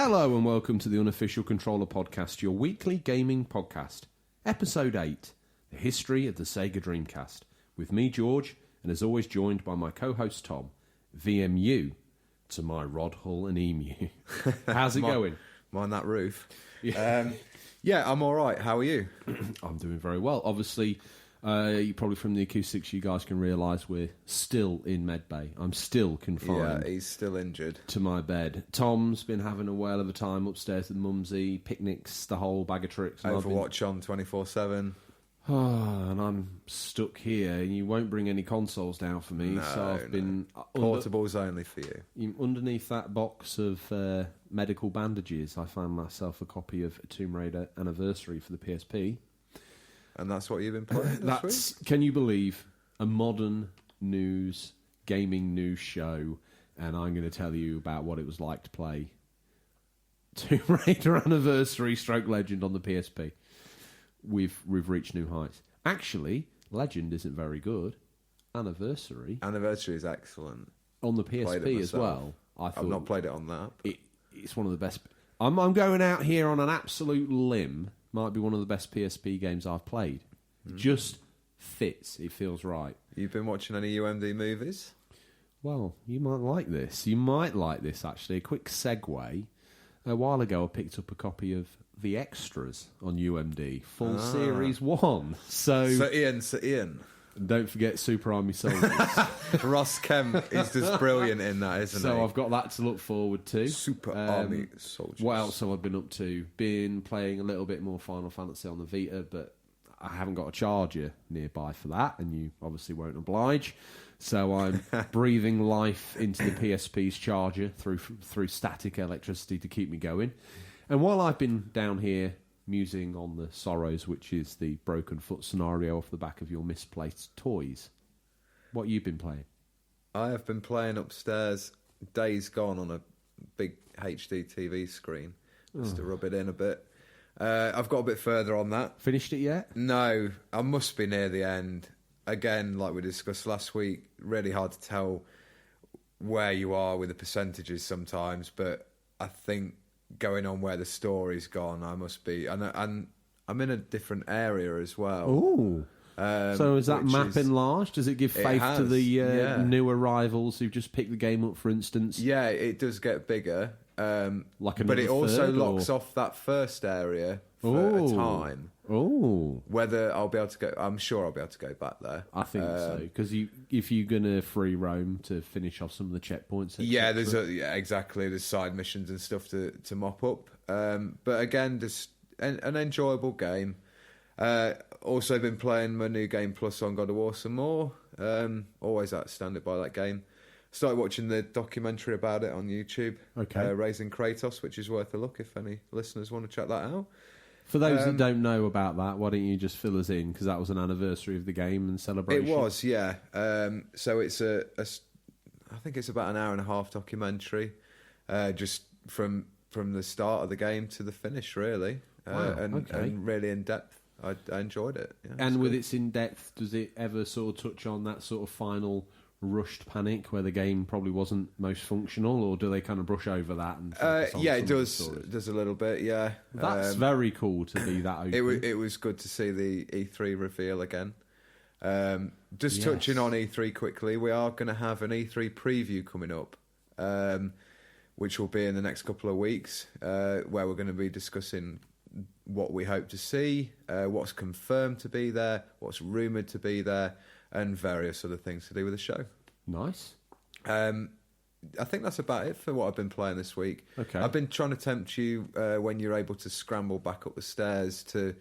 Hello and welcome to the Unofficial Controller Podcast, your weekly gaming podcast. Episode 8, The History of the Sega Dreamcast. With me, George, and as always joined by my co-host Tom, VMU, to my Rod Hull and Emu. How's it going? Mind that roof. Yeah. Yeah, I'm all right. How are you? I'm doing very well. Obviously, probably from the acoustics you guys can realise we're still in medbay. I'm still confined. Yeah, he's still injured. To my bed. Tom's been having a whale of a time upstairs with Mumsy, picnics, the whole bag of tricks. Overwatch on 24/7. And I'm stuck here, and you won't bring any consoles down for me, so I've been... Portables only for you. Underneath that box of medical bandages, I found myself a copy of Tomb Raider Anniversary for the PSP. And that's what you've been playing this week? Can you believe, a modern gaming news show, and I'm going to tell you about what it was like to play Tomb Raider Anniversary / Legend on the PSP. We've reached new heights. Actually, Legend isn't very good. Anniversary Is excellent. on the PSP as well. I've not played it on that. It's one of the best. I'm going out here on an absolute limb. Might be one of the best PSP games I've played. Just fits. It feels right. You've been watching any UMD movies? Well, you might like this. You might like this, actually. A quick segue. A while ago, I picked up a copy of The Extras on UMD, full Series 1. So Ian. Don't forget Super Army Soldiers. Ross Kemp is just brilliant in that, isn't he? So I've got that to look forward to. Super Army Soldiers. What else have I been up to? Been playing a little bit more Final Fantasy on the Vita, but I haven't got a charger nearby for that, and you obviously won't oblige. So I'm breathing life into the PSP's charger through static electricity to keep me going. And while I've been down here musing on the sorrows, which is the broken foot scenario off the back of your misplaced toys, what you been playing? I have been playing upstairs Days Gone on a big HD TV screen, just to rub it in a bit. I've got a bit further on that. Finished it yet? No, I must be near the end. Again, like we discussed last week, really hard to tell where you are with the percentages sometimes, but I think going on where the story's gone, I must be. And I'm in a different area as well. Ooh. So is that map enlarged? Does it give faith to the new arrivals who've just picked the game up, for instance? Yeah, it does get bigger. But it also locks off that first area for a time. Oh, whether I'll be able to go, I'm sure I'll be able to go back there. I think so, because if you're gonna free roam to finish off some of the checkpoints, yeah, exactly. There's side missions and stuff to mop up. But again, just an enjoyable game. Also been playing my new game plus on God of War some more. Always outstanding by that game. Started watching the documentary about it on YouTube. Okay. Raising Kratos, which is worth a look if any listeners want to check that out. For those that don't know about that, why don't you just fill us in? Because that was an anniversary of the game and celebration. It was, yeah. So it's I think it's about an hour and a half documentary, just from the start of the game to the finish, really. Wow, and really in depth. I enjoyed it. Yeah, and with its in depth, does it ever sort of touch on that sort of final rushed panic where the game probably wasn't most functional, or do they kind of brush over that? And yeah, it does a little bit. Yeah, that's very cool to be that open. It was good to see the E3 reveal again. Touching on E3 quickly, we are going to have an E3 preview coming up, which will be in the next couple of weeks, where we're going to be discussing what we hope to see, what's confirmed to be there, what's rumoured to be there, and various other things to do with the show. Nice. I think that's about it for what I've been playing this week. Okay. I've been trying to tempt you when you're able to scramble back up the stairs to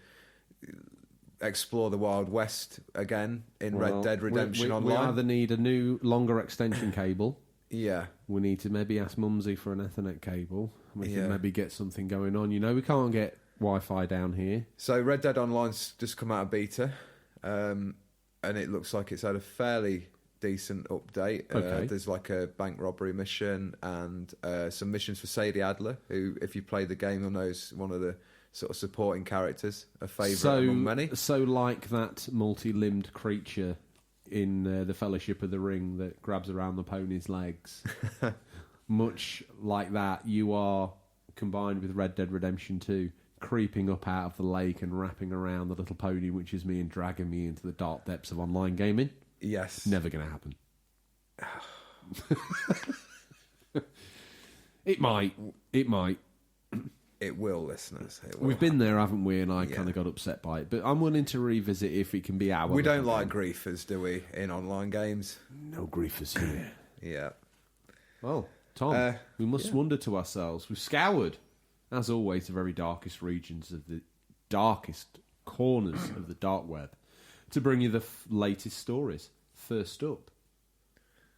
explore the Wild West again in Red Dead Redemption Online. We either need a new, longer extension cable. Yeah. We need to maybe ask Mumsy for an Ethernet cable. We can maybe get something going on. You know, we can't get Wi-Fi down here. So Red Dead Online's just come out of beta, and it looks like it's had a fairly decent update. Okay. There's like a bank robbery mission and some missions for Sadie Adler, who, if you play the game, you'll know is one of the sort of supporting characters, a favourite among many. So like that multi-limbed creature in the Fellowship of the Ring that grabs around the pony's legs, much like that, you are combined with Red Dead Redemption 2, creeping up out of the lake and wrapping around the little podium, which is me, and dragging me into the dark depths of online gaming. Yes. Never going to happen. It might. It might. It will, listeners. It will. We've been there, haven't we? And I kind of got upset by it. But I'm willing to revisit if it can be our... We don't like griefers, do we, in online games? No griefers here. Yeah. Well, Tom, we must wonder to ourselves. We've scoured, as always, the very darkest regions of the darkest corners of the dark web to bring you the latest stories. First up,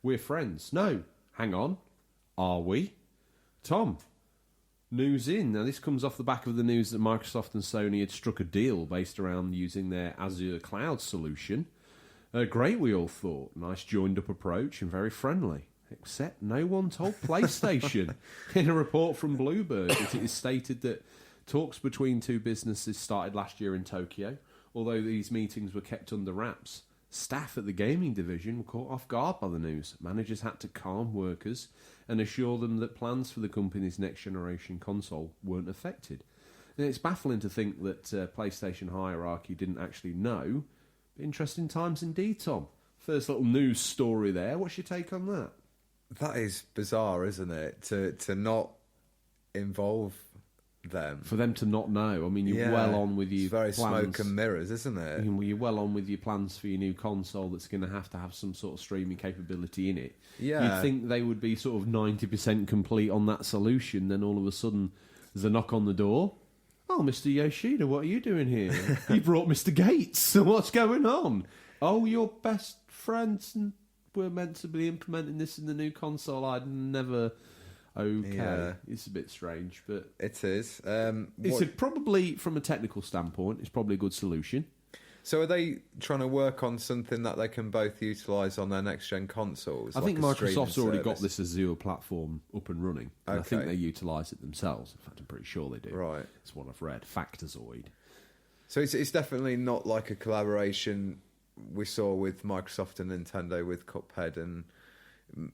we're friends. No, hang on. Are we? Tom, news in. Now, this comes off the back of the news that Microsoft and Sony had struck a deal based around using their Azure cloud solution. Great, we all thought. Nice joined-up approach and very friendly. Except no one told PlayStation. In a report from Bloomberg, it is stated that talks between two businesses started last year in Tokyo, although these meetings were kept under wraps. Staff at the gaming division were caught off guard by the news. Managers had to calm workers and assure them that plans for the company's next-generation console weren't affected. And it's baffling to think that PlayStation hierarchy didn't actually know. But interesting times indeed, Tom. First little news story there. What's your take on that? That is bizarre, isn't it? To not involve them. For them to not know. I mean, you're well on with your plans. It's very plans. smoke and mirrors, isn't it? You're well on with your plans for your new console that's going to have some sort of streaming capability in it. Yeah. You'd think they would be sort of 90% complete on that solution, then all of a sudden there's a knock on the door. Oh, Mr. Yoshida, what are you doing here? You brought Mr. Gates. What's going on? Oh, your best friends were meant to be implementing this in the new console. I'd never... Okay, Yeah. It's a bit strange, but... It is. Probably, from a technical standpoint, it's probably a good solution. So are they trying to work on something that they can both utilise on their next-gen consoles? I think a streaming Microsoft's already got service? this Azure platform up and running. And I think Okay. they utilise it themselves. In fact, I'm pretty sure they do. Right. It's what I've read. Factozoid. So it's definitely not like a collaboration we saw with Microsoft and Nintendo with Cuphead and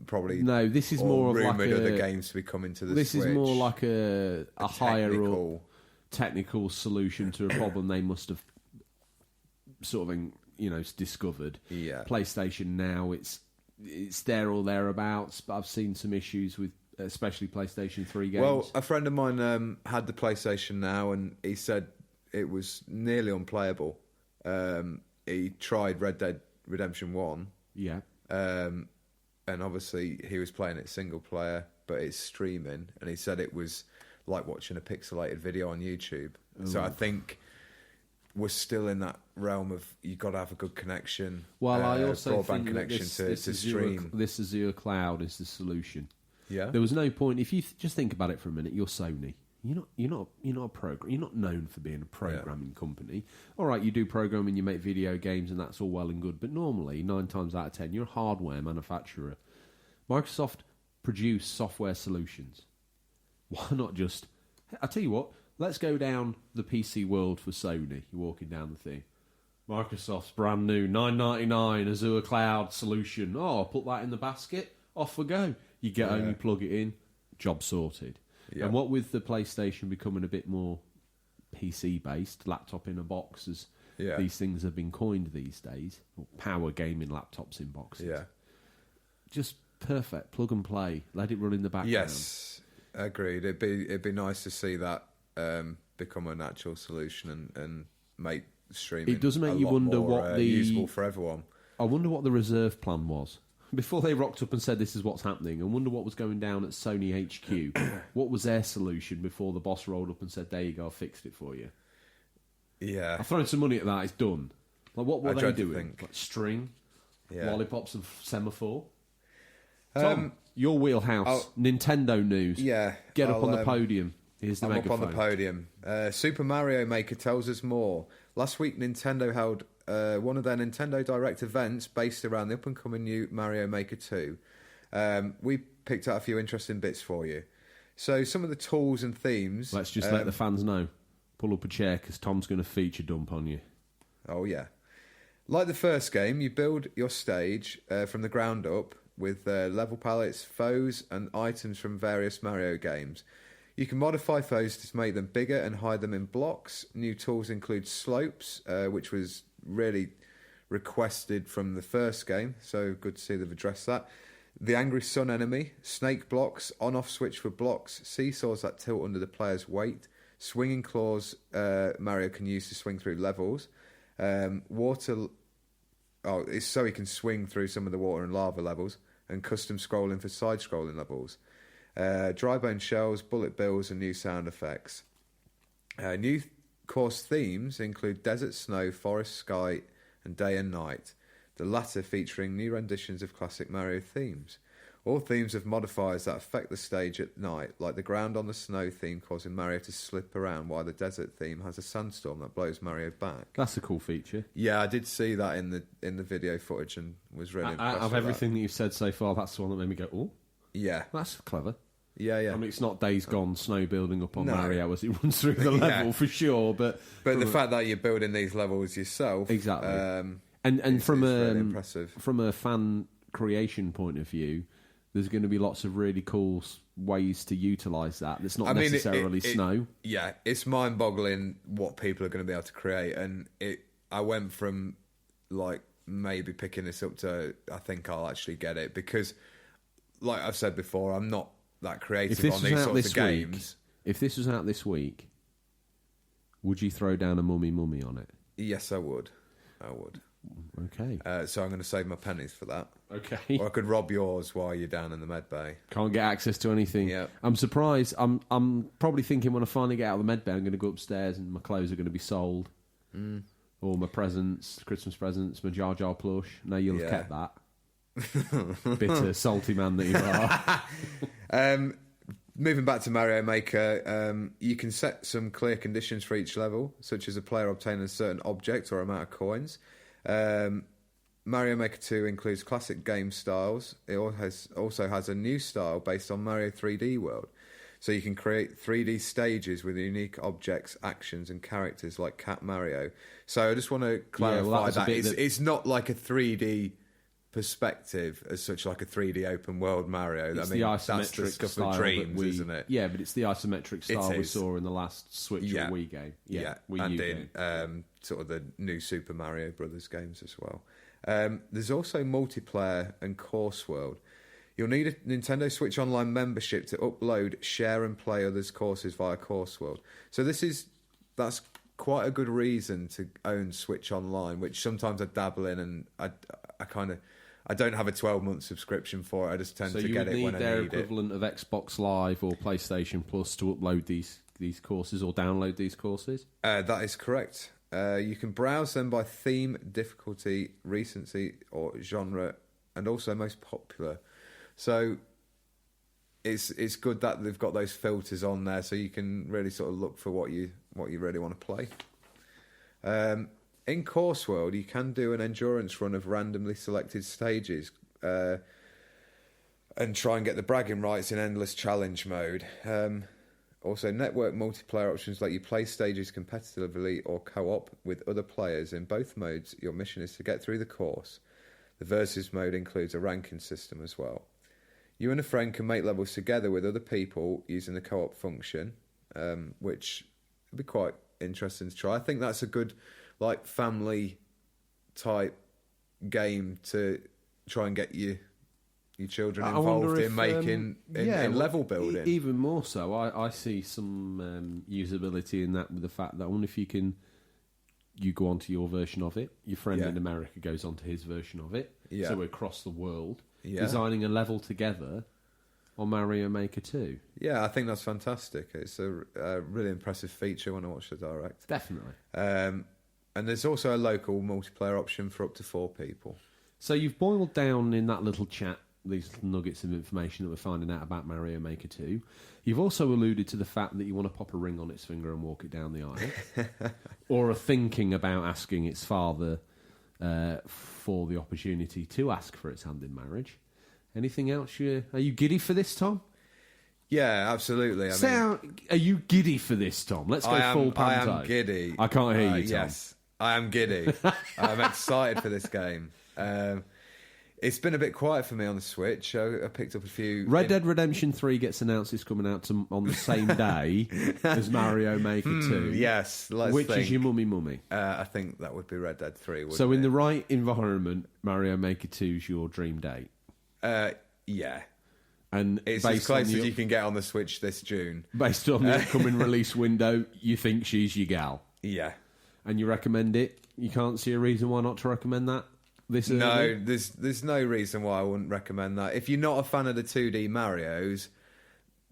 probably... No, this is more of like rumoured a... other games to be coming to the This Switch. is more like a higher technical- up technical solution to a problem they must have sort of, discovered. Yeah. PlayStation now, it's there or thereabouts, but I've seen some issues with especially PlayStation 3 games. Well, a friend of mine had the PlayStation Now, and he said it was nearly unplayable. He tried Red Dead Redemption 1, yeah. and obviously he was playing it single player, but it's streaming, and he said it was like watching a pixelated video on YouTube. So I think we're still in that realm of you've got to have a good connection. Well, I also broadband think that connection to stream. This Azure Cloud is the solution. Yeah. There was no point if you just think about it for a minute. You're Sony. You're not a program. You're not known for being a programming company. All right, you do programming, you make video games, and that's all well and good. But normally, 9 times out of 10, you're a hardware manufacturer. Microsoft produce software solutions. Why not just... I tell you what, let's go down the PC world for Sony. You're walking down the thing. Microsoft's brand new $9.99 Azure Cloud solution. Oh, I'll put that in the basket. Off we go. You get home, you plug it in, job sorted. Yeah. And what with the PlayStation becoming a bit more PC-based, laptop in a box, as these things have been coined these days, or power gaming laptops in boxes. Yeah. Just perfect. Plug and play. Let it run in the background. Yes, agreed. It'd be nice to see that become a natural solution and make streaming. It does make a you lot wonder more, what the useful for everyone. I wonder what the reserve plan was before they rocked up and said this is what's happening. I wonder what was going down at Sony HQ. What was their solution before the boss rolled up and said, "There you go, I fixed it for you." Yeah, I've thrown some money at that. It's done. Like what were they dread to doing? think. Like string, Yeah. lollipops, and semaphore. Tom, your wheelhouse, Nintendo news. Yeah, Get up I'll, on the podium. Here's the I'm megaphone. up on the podium. Super Mario Maker tells us more. Last week, Nintendo held one of their Nintendo Direct events based around the up-and-coming new Mario Maker 2. We picked out a few interesting bits for you. So some of the tools and themes... Let's just let the fans know. Pull up a chair because Tom's going to feature dump on you. Oh, yeah. Like the first game, you build your stage from the ground up with level palettes, foes, and items from various Mario games. You can modify foes to make them bigger and hide them in blocks. New tools include slopes, which was really requested from the first game, so good to see they've addressed that. The Angry Sun enemy, snake blocks, on-off switch for blocks, seesaws that tilt under the player's weight, swinging claws Mario can use to swing through levels, water... Oh, it's so he can swing through some of the water and lava levels, and custom scrolling for side-scrolling levels. Dry bone shells, bullet bills, and new sound effects. New course themes include desert, snow, forest, sky, and day and night, the latter featuring new renditions of classic Mario themes. All themes have modifiers that affect the stage at night, like the ground on the snow theme causing Mario to slip around, while the desert theme has a sandstorm that blows Mario back. That's a cool feature. Yeah, I did see that in the video footage and was really impressed Out of with everything that you've said so far, that's the one that made me go, oh, yeah, that's clever. Yeah. I mean, it's not Days Gone snow building up on No. Mario as he runs through the level for sure, but the fact that you're building these levels yourself, exactly, and it's from really impressive. From a fan creation point of view, there's going to be lots of really cool ways to utilise that. That's not necessarily snow. Yeah, it's mind-boggling what people are going to be able to create, and I went from like maybe picking this up to I think I'll actually get it because, like I've said before, I'm not that creative on these sorts of games. If this was out this week, would you throw down a mummy on it? Yes, I would. Okay. So I'm going to save my pennies for that. Okay. Or I could rob yours while you're down in the med bay. Can't get access to anything. Yep. I'm surprised. I'm probably thinking when I finally get out of the med bay, I'm going to go upstairs and my clothes are going to be sold. Or my presents, Christmas presents, my Jar Jar plush. No, you'll have kept that. Bitter, salty man that you are. Moving back to Mario Maker, you can set some clear conditions for each level, such as a player obtaining a certain object or amount of coins. Mario Maker 2 includes classic game styles. It also has a new style based on Mario 3D World. So you can create 3D stages with unique objects, actions, and characters like Cat Mario. So I just want to clarify that it's not like a 3D perspective as such, like a 3D open world Mario. It's the isometric that's the stuff style of dreams, isn't it? Yeah, but it's the isometric style we saw in the last Switch or Wii game. Yeah, Wii and U in game. Sort of the new Super Mario Brothers games as well. There's also multiplayer and course world. You'll need a Nintendo Switch Online membership to upload, share, and play others' courses via Course World. So that's quite a good reason to own Switch Online, which sometimes I dabble in, and I don't have a 12-month subscription for it. I just tend to get it when I need it. So you would need their equivalent of Xbox Live or PlayStation Plus to upload these courses or download these courses? That is correct. You can browse them by theme, difficulty, recency, or genre, and also most popular. So it's good that they've got those filters on there, so you can really sort of look for what you really want to play. In Course World, you can do an endurance run of randomly selected stages and try and get the bragging rights in endless challenge mode. Also, network multiplayer options let you play stages competitively or co-op with other players. In both modes, your mission is to get through the course. The Versus mode includes a ranking system as well. You and a friend can make levels together with other people using the co-op function, which would be quite interesting to try. I think that's a good family type game to try and get your children involved in making in level building. Even more so, I see some usability in that with the fact that I wonder if you go onto your version of it, your friend in America goes onto his version of it, so we're across the world designing a level together on Mario Maker 2. Yeah, I think that's fantastic. It's a really impressive feature when I watch the Direct. Definitely. And there's also a local multiplayer option for up to 4 people. So you've boiled down in that little chat these nuggets of information that we're finding out about Mario Maker 2. You've also alluded to the fact that you want to pop a ring on its finger and walk it down the aisle. Or are thinking about asking its father for the opportunity to ask for its hand in marriage. Anything else? Are you giddy for this, Tom? Yeah, absolutely. Are you giddy for this, Tom? Let's go full panto. I am giddy. I can't hear you, Tom. Yes, I am giddy. I'm excited for this game. It's been a bit quiet for me on the Switch. I picked up a few. Red Dead Redemption 3 gets announced it's coming out on the same day as Mario Maker 2. Yes, Which is your mummy? I think that would be Red Dead 3. So in the right environment, Mario Maker 2 is your dream date. Yeah. And It's as close as you can get on the Switch this June. Based on the upcoming release window, you think she's your gal. Yeah. And you recommend it? You can't see a reason why not to recommend that? No, there's no reason why I wouldn't recommend that. If you're not a fan of the 2D Marios,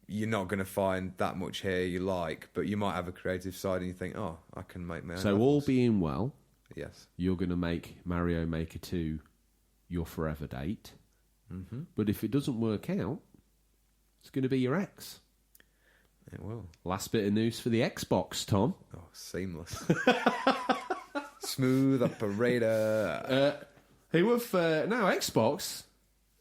you're not going to find that much here you like, but you might have a creative side and you think, oh, I can make my own. So all being well, yes, you're going to make Mario Maker 2 your forever date. Mm-hmm. But if it doesn't work out, it's going to be your ex. It will. Last bit of news for the Xbox, Tom. Oh, seamless. Smooth operator. Who have now Xbox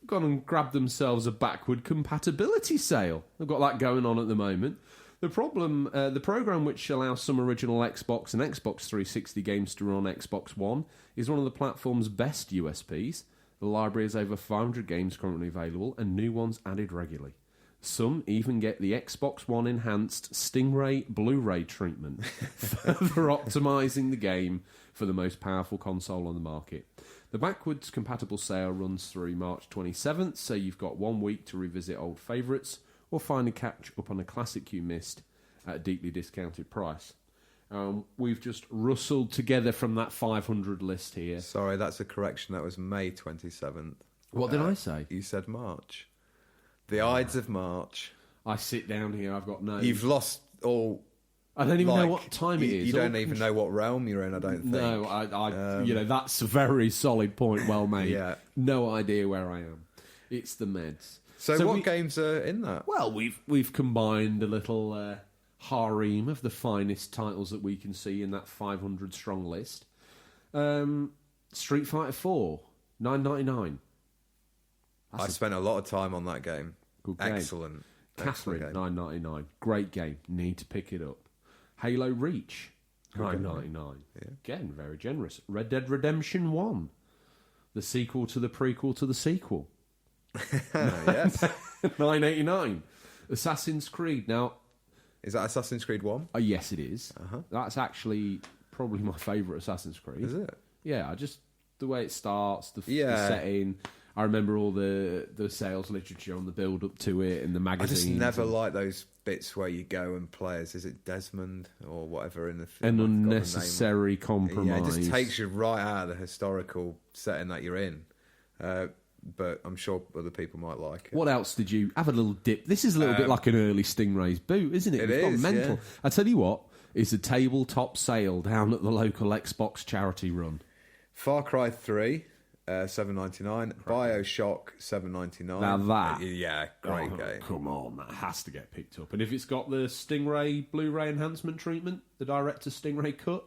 gone and grabbed themselves a backward compatibility sale. They've got that going on at the moment. The program which allows some original Xbox and Xbox 360 games to run on Xbox One is one of the platform's best USPs. The library has over 500 games currently available and new ones added regularly. Some even get the Xbox One enhanced Stingray Blu-ray treatment, further optimising the game for the most powerful console on the market. The backwards compatible sale runs through March 27th, so you've got 1 week to revisit old favourites or finally catch up on a classic you missed at a deeply discounted price. We've just rustled together from that 500 list here. Sorry, that's a correction. That was May 27th. What did I say? You said March. The Ides of March. I sit down here, I've got no... You've lost all... I don't even know what time it is. You don't even know what realm you're in, I don't think. No, I that's a very solid point, well made. Yeah. No idea where I am. It's the meds. So what games are in that? Well, we've combined a little harem of the finest titles that we can see in that 500 strong list. Street Fighter 4, $9.99. I spent a lot of time on that game. Good game. Excellent. Catherine, $9.99. Great game. Need to pick it up. Halo Reach, $9.99. Yeah. Again, very generous. Red Dead Redemption 1, the sequel to the prequel to the sequel. Yes. $9.89. Assassin's Creed. Now, is that Assassin's Creed 1? Yes, it is. That's actually probably my favourite Assassin's Creed. Is it? Yeah, just the way it starts, the setting. I remember all the sales literature on the build up to it and the magazines. I just never like those bits where you go and play as, is it Desmond or whatever in the film? An unnecessary compromise. Yeah, it just takes you right out of the historical setting that you're in. But I'm sure other people might like it. What else did you have a little dip? This is a little bit like an early Stingray's boot, isn't it? It is, mental. yeah. I tell you what, it's a tabletop sale down at the local Xbox charity run. Far Cry 3. $7.99. BioShock $7.99. Now that, great game. Come on, that has to get picked up. And if it's got the Stingray Blu-ray enhancement treatment, the director's Stingray cut,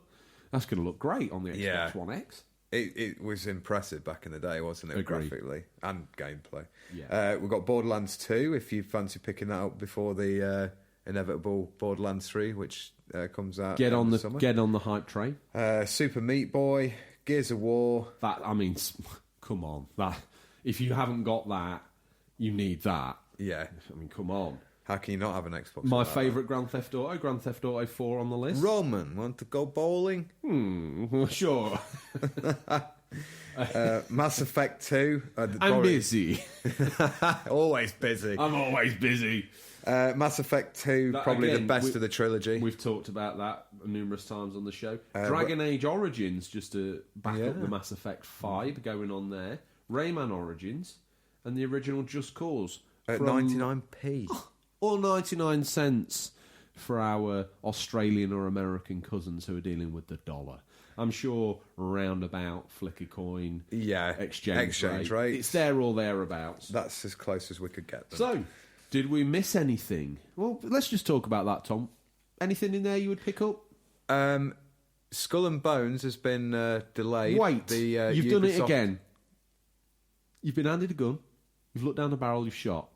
that's going to look great on the Xbox One X. It was impressive back in the day, wasn't it? Agreed. Graphically and gameplay. Yeah. We've got Borderlands 2. If you fancy picking that up before the inevitable Borderlands 3, which comes out get on the summer. Get on the hype train. Super Meat Boy. Gears of War. Come on. That if you haven't got that, you need that. Yeah. I mean, come on. How can you not have an Xbox? My favourite Grand Theft Auto 4 on the list. Roman, want to go bowling? Sure. Mass Effect 2. I'm busy. Always busy. I'm always busy. Mass Effect 2, probably the best of the trilogy. We've talked about that numerous times on the show. Dragon Age Origins, just to back up the Mass Effect 5 going on there. Rayman Origins and the original Just Cause. At 99p. Or 99 cents for our Australian or American cousins who are dealing with the dollar. I'm sure roundabout Flickr coin exchange rate. It's there or thereabouts. That's as close as we could get them. So, did we miss anything? Well, let's just talk about that, Tom. Anything in there you would pick up? Skull and Bones has been delayed. Wait, you've done it again. You've been handed a gun. You've looked down the barrel, you've shot.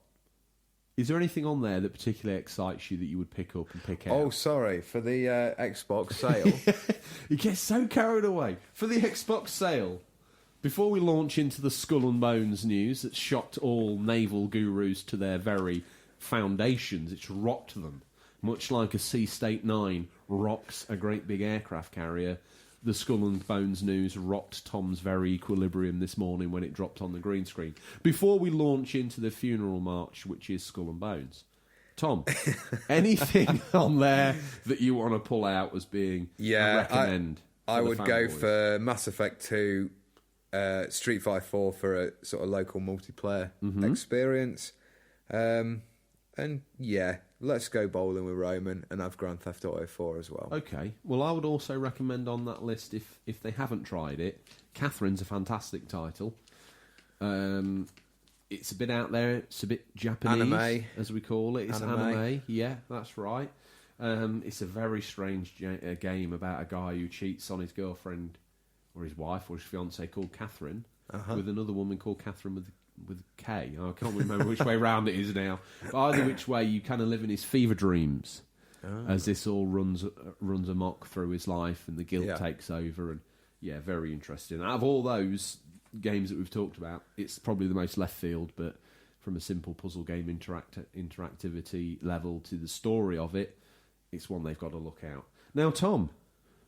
Is there anything on there that particularly excites you that you would pick up and pick out? Oh, sorry. For the Xbox sale. You get so carried away. For the Xbox sale, Before we launch into the Skull and Bones news that shocked all naval gurus to their very foundations, it's rocked them. Much like a Sea State 9 rocks a great big aircraft carrier, the Skull and Bones news rocked Tom's very equilibrium this morning when it dropped on the green screen. Before we launch into the funeral march, which is Skull and Bones, Tom, anything on there that you want to pull out as being a recommend? I would go for Mass Effect 2, Street Fighter 4 for a sort of local multiplayer experience. And yeah, let's go bowling with Roman and have Grand Theft Auto 4 as well. Okay. Well, I would also recommend on that list, if they haven't tried it, Catherine's a fantastic title. It's a bit out there. It's a bit Japanese, anime, as we call it. It's anime. Yeah, that's right. It's a very strange game about a guy who cheats on his girlfriend or his wife or his fiancée called Catherine with another woman called Catherine with K. I can't remember which way round it is now. But either which way, you kind of live in his fever dreams as this all runs amok through his life and the guilt takes over. And yeah, very interesting. Out of all those games that we've talked about, it's probably the most left field, but from a simple puzzle game interactivity level to the story of it, it's one they've got to look out. Now, Tom,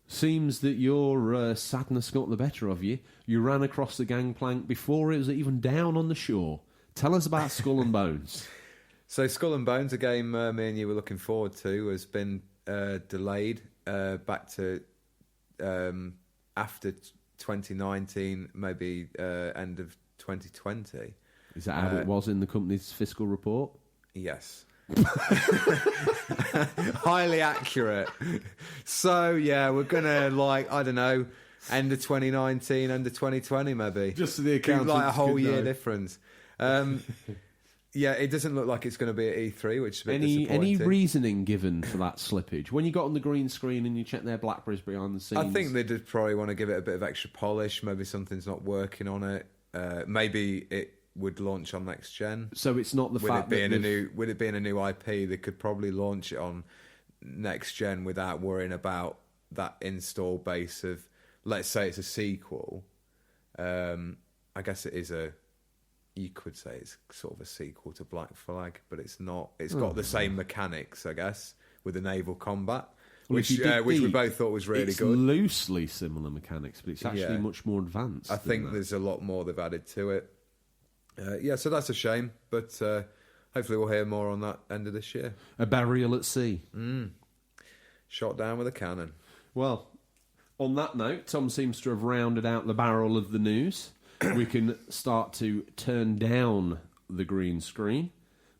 seems that your sadness got the better of you. You ran across the gangplank before it was even down on the shore. Tell us about Skull and Bones. So Skull and Bones, a game me and you were looking forward to, has been delayed back to after 2019, maybe end of 2020. Is that how it was in the company's fiscal report? Yes. Highly accurate. So yeah, we're gonna I don't know, end of 2019, end of 2020 maybe. Just so the accountants like a whole year know. difference. Yeah, it doesn't look like it's going to be at E3, which is a bit disappointing. Any reasoning given for that slippage? When you got on the green screen and you checked their Blackberries behind the scenes, I think they did probably want to give it a bit of extra polish. Maybe something's not working on it. Maybe it would launch on next gen. So it's not the fact that with it being a new IP, they could probably launch it on next gen without worrying about that install base of, let's say it's a sequel. I guess it is you could say it's sort of a sequel to Black Flag, but it's not. It's got the same mechanics, I guess, with the naval combat, which we both thought was really good. Loosely similar mechanics, but it's actually much more advanced. I think there's a lot more they've added to it. So that's a shame, but hopefully we'll hear more on that end of this year. A burial at sea. Shot down with a cannon. Well, on that note, Tom seems to have rounded out the barrel of the news. We can start to turn down the green screen.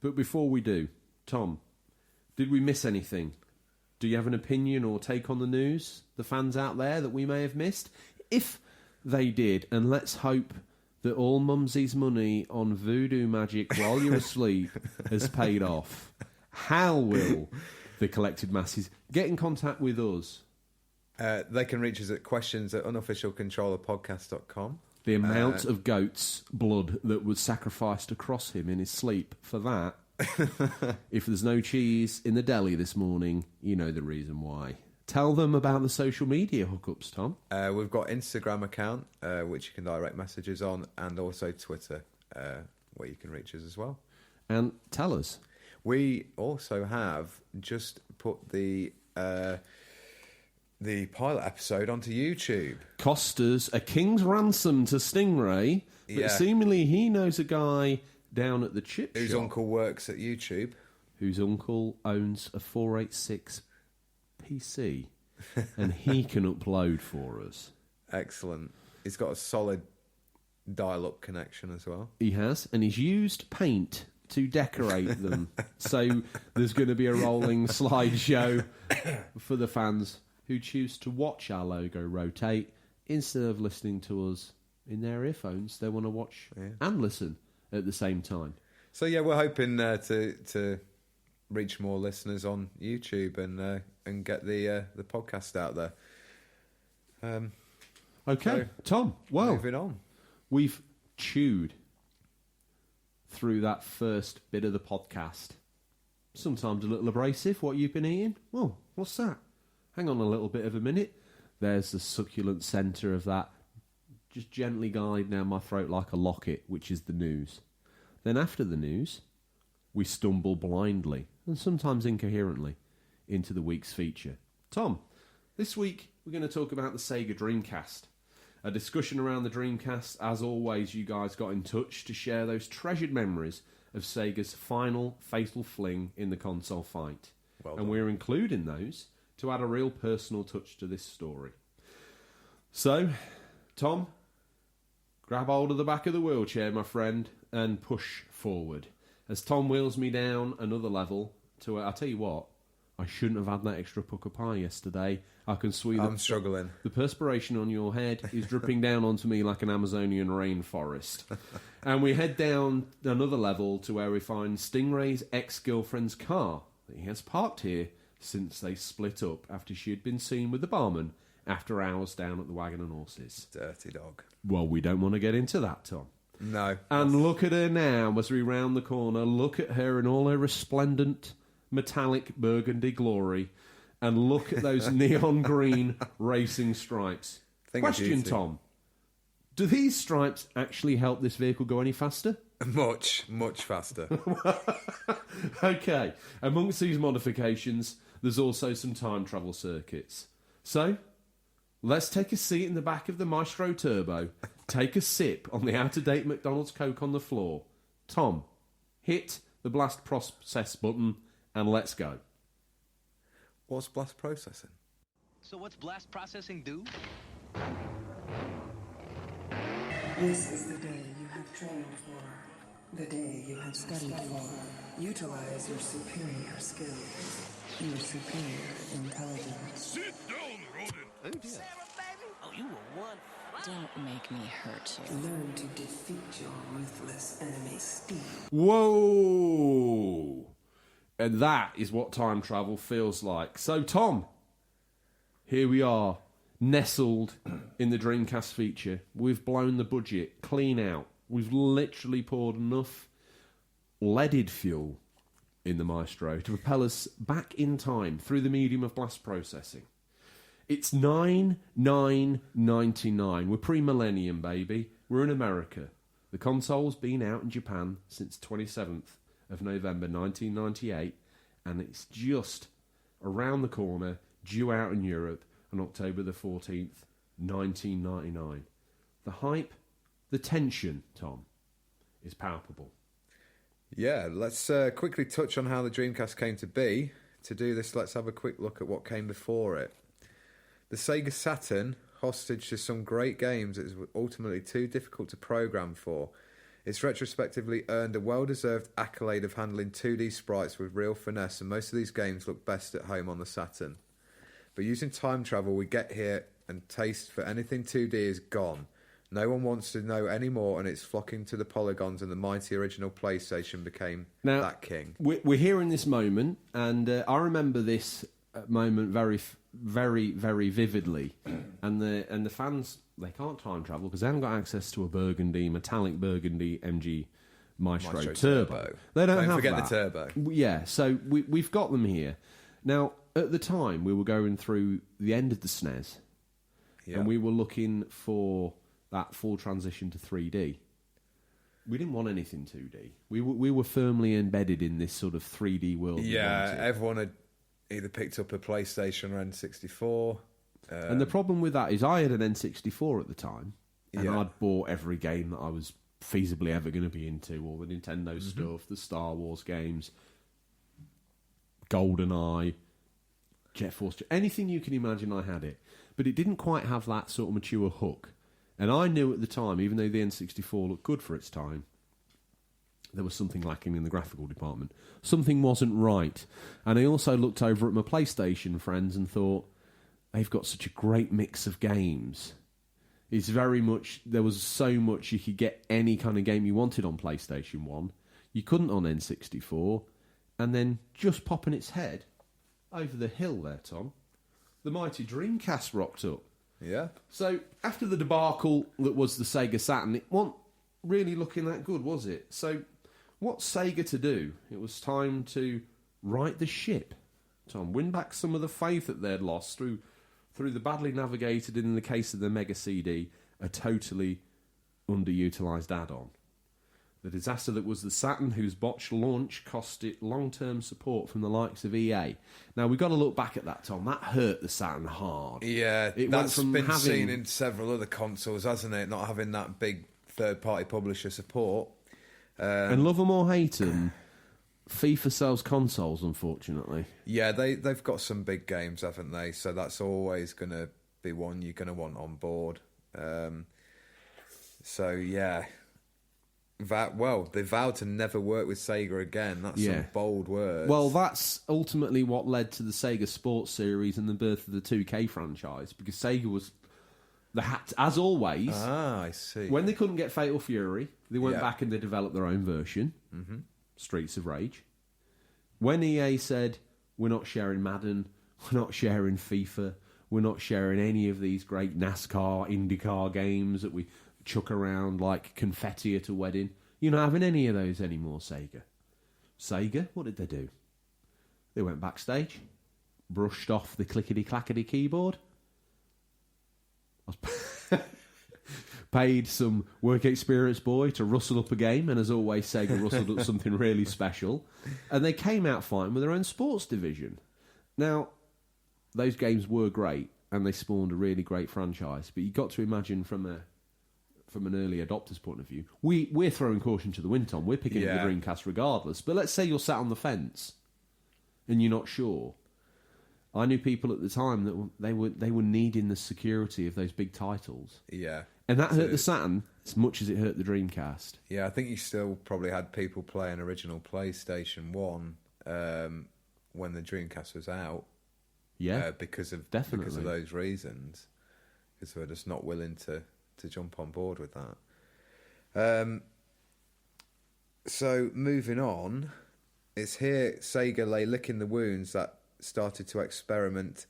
But before we do, Tom, did we miss anything? Do you have an opinion or take on the news, the fans out there, that we may have missed? If they did, and let's hope that all Mumsy's money on voodoo magic while you're asleep has paid off, how will the collected masses get in contact with us? They can reach us at questions@unofficialcontrollerpodcast.com. The amount of goat's blood that was sacrificed across him in his sleep for that. If there's no cheese in the deli this morning, you know the reason why. Tell them about the social media hookups, Tom. We've got Instagram account, which you can direct messages on, and also Twitter, where you can reach us as well. And tell us. We also have just put the pilot episode onto YouTube. Cost us a king's ransom to Stingray, but seemingly he knows a guy down at the chip shop. Whose uncle works at YouTube. Whose uncle owns a 486 PC, and he can upload for us. Excellent. He's got a solid dial-up connection as well. He has, and he's used paint to decorate them. So there's going to be a rolling slideshow for the fans who choose to watch our logo rotate instead of listening to us in their earphones. They want to watch and listen at the same time. So yeah, we're hoping to reach more listeners on YouTube and get the podcast out there. Okay, Tom. Well, moving on. We've chewed through that first bit of the podcast. Sometimes a little abrasive. What you've been eating? Well, what's that? Hang on a little bit of a minute. There's the succulent centre of that just gently glide down my throat like a locket, which is the news. Then after the news, we stumble blindly, and sometimes incoherently, into the week's feature. Tom, this week we're going to talk about the Sega Dreamcast. A discussion around the Dreamcast. As always, you guys got in touch to share those treasured memories of Sega's final fatal fling in the console fight. Well and done. we're including those to add a real personal touch to this story. So, Tom, grab hold of the back of the wheelchair, my friend, and push forward. As Tom wheels me down another level to I'll tell you what, I shouldn't have had that extra pucker pie yesterday. I can see I'm struggling. the perspiration on your head is dripping down onto me like an Amazonian rainforest. And we head down another level to where we find Stingray's ex-girlfriend's car that he has parked here since they split up after she had been seen with the barman after hours down at the Wagon and Horses. Dirty dog. Well, we don't want to get into that, Tom. No. And look at her now as we round the corner. Look at her in all her resplendent metallic burgundy glory. And look at those neon green racing stripes. Thing of Question, beauty. Tom. Do these stripes actually help this vehicle go any faster? Much, much faster. Okay. Amongst these modifications, there's also some time travel circuits. So, let's take a seat in the back of the Maestro Turbo, take a sip on the out-of-date McDonald's Coke on the floor. Tom, hit the blast process button and let's go. What's blast processing? So what's blast processing do? This is the day you have trained for, the day you have studied for. Utilize your superior skills, your superior intelligence. Sit down, rodent. Oh dear. Oh, you were one. Don't make me hurt you. Learn to defeat your ruthless enemy, Steve. Whoa! And that is what time travel feels like. So, Tom, here we are, nestled in the Dreamcast feature. We've blown the budget clean out. We've literally poured enough leaded fuel in the Maestro to propel us back in time through the medium of blast processing. It's 9/9/99. We're pre-millennium, baby. We're in America. The console's been out in Japan since 27th of November 1998, and it's just around the corner, due out in Europe on October the 14th, 1999. The hype, the tension, Tom, is palpable. Yeah, let's quickly touch on how the Dreamcast came to be. To do this, let's have a quick look at what came before it. The Sega Saturn, hostage to some great games it was ultimately too difficult to program for, it's retrospectively earned a well-deserved accolade of handling 2D sprites with real finesse, and most of these games look best at home on the Saturn. But using time travel, we get here and taste for anything 2D is gone. No one wants to know anymore, and it's flocking to the polygons, and the mighty original PlayStation became that king. We're here in this moment, and I remember this moment very, very, very vividly. And the fans, they can't time travel because they haven't got access to a metallic burgundy MG Maestro Turbo. They don't have forget that. the Turbo. Yeah, so we've got them here. Now, at the time, we were going through the end of the SNES, and we were looking for that full transition to 3D. We didn't want anything 2D. We were firmly embedded in this sort of 3D world. Yeah, everyone had either picked up a PlayStation or N64. And the problem with that is I had an N64 at the time, and Yeah. I'd bought every game that I was feasibly ever going to be into, all the Nintendo stuff, the Star Wars games, GoldenEye, Jet Force, anything you can imagine I had it. But it didn't quite have that sort of mature hook. And I knew at the time, even though the N64 looked good for its time, there was something lacking in the graphical department. Something wasn't right. And I also looked over at my PlayStation friends and thought, they've got such a great mix of games. It's very much, there was so much you could get any kind of game you wanted on PlayStation 1. You couldn't on N64. And then just popping its head over the hill there, Tom, the mighty Dreamcast rocked up. Yeah. So after the debacle that was the Sega Saturn, it wasn't really looking that good, was it? So what's Sega to do? It was time to right the ship, Tom, win back some of the faith that they'd lost through the badly navigated, in the case of the Mega CD, a totally underutilised add-on. The disaster that was the Saturn, whose botched launch cost it long-term support from the likes of EA. Now, we've got to look back at that, Tom. That hurt the Saturn hard. Yeah, It went that's from been having- seen in several other consoles, hasn't it? Not having that big third-party publisher support. And love them or hate them, FIFA sells consoles, unfortunately. Yeah, they've got some big games, haven't they? So that's always going to be one you're going to want on board. So, yeah. They vowed to never work with Sega again. That's some bold words. Well, that's ultimately what led to the Sega Sports series and the birth of the 2K franchise, because Sega was as always. I see. When they couldn't get Fatal Fury, they went Yeah. back and they developed their own version, Streets of Rage. When EA said, we're not sharing Madden, we're not sharing FIFA, we're not sharing any of these great NASCAR, IndyCar games that we chuck around like confetti at a wedding, you're not having any of those anymore, Sega. Sega, what did they do? They went backstage, brushed off the clickety-clackety keyboard, paid some work experience boy to rustle up a game, and as always, Sega rustled up something really special, and they came out fine with their own sports division. Now, those games were great, and they spawned a really great franchise, but you've got to imagine from an early adopter's point of view, we're throwing caution to the wind, Tom. We're picking up the Dreamcast regardless, but let's say you're sat on the fence and you're not sure. I knew people at the time that they were needing the security of those big titles. Yeah. And that hurt the Saturn as much as it hurt the Dreamcast. Yeah, I think you still probably had people playing original PlayStation 1 when the Dreamcast was out. Yeah, because of definitely. those reasons. Because they were just not willing to jump on board with that. So, moving on, it's here Sega lay licking the wounds that started to experiment.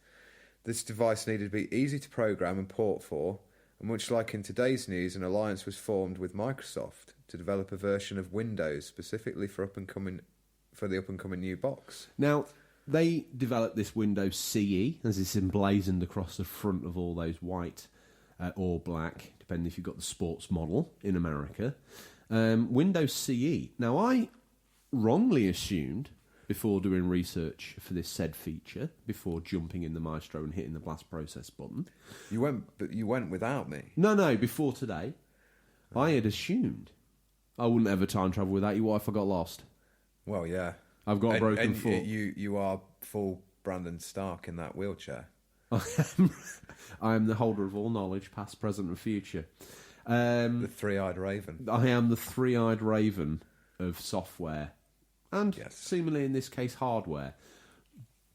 This device needed to be easy to program and port for, and much like in today's news, an alliance was formed with Microsoft to develop a version of Windows specifically for the up-and-coming new box. Now, they developed this Windows CE, as it's emblazoned across the front of all those white or black, depending if you've got the sports model in America. Windows CE. Now, I wrongly assumed, before doing research for this said feature, before jumping in the Maestro and hitting the blast process button. You went without me. No, before today, I had assumed I wouldn't ever time travel without you. What if I got lost? Well, yeah. I've got a broken and foot. You are full Brandon Stark in that wheelchair. I am the holder of all knowledge, past, present, and future. The three-eyed raven. I am the three-eyed raven of software, and Yes. seemingly in this case hardware.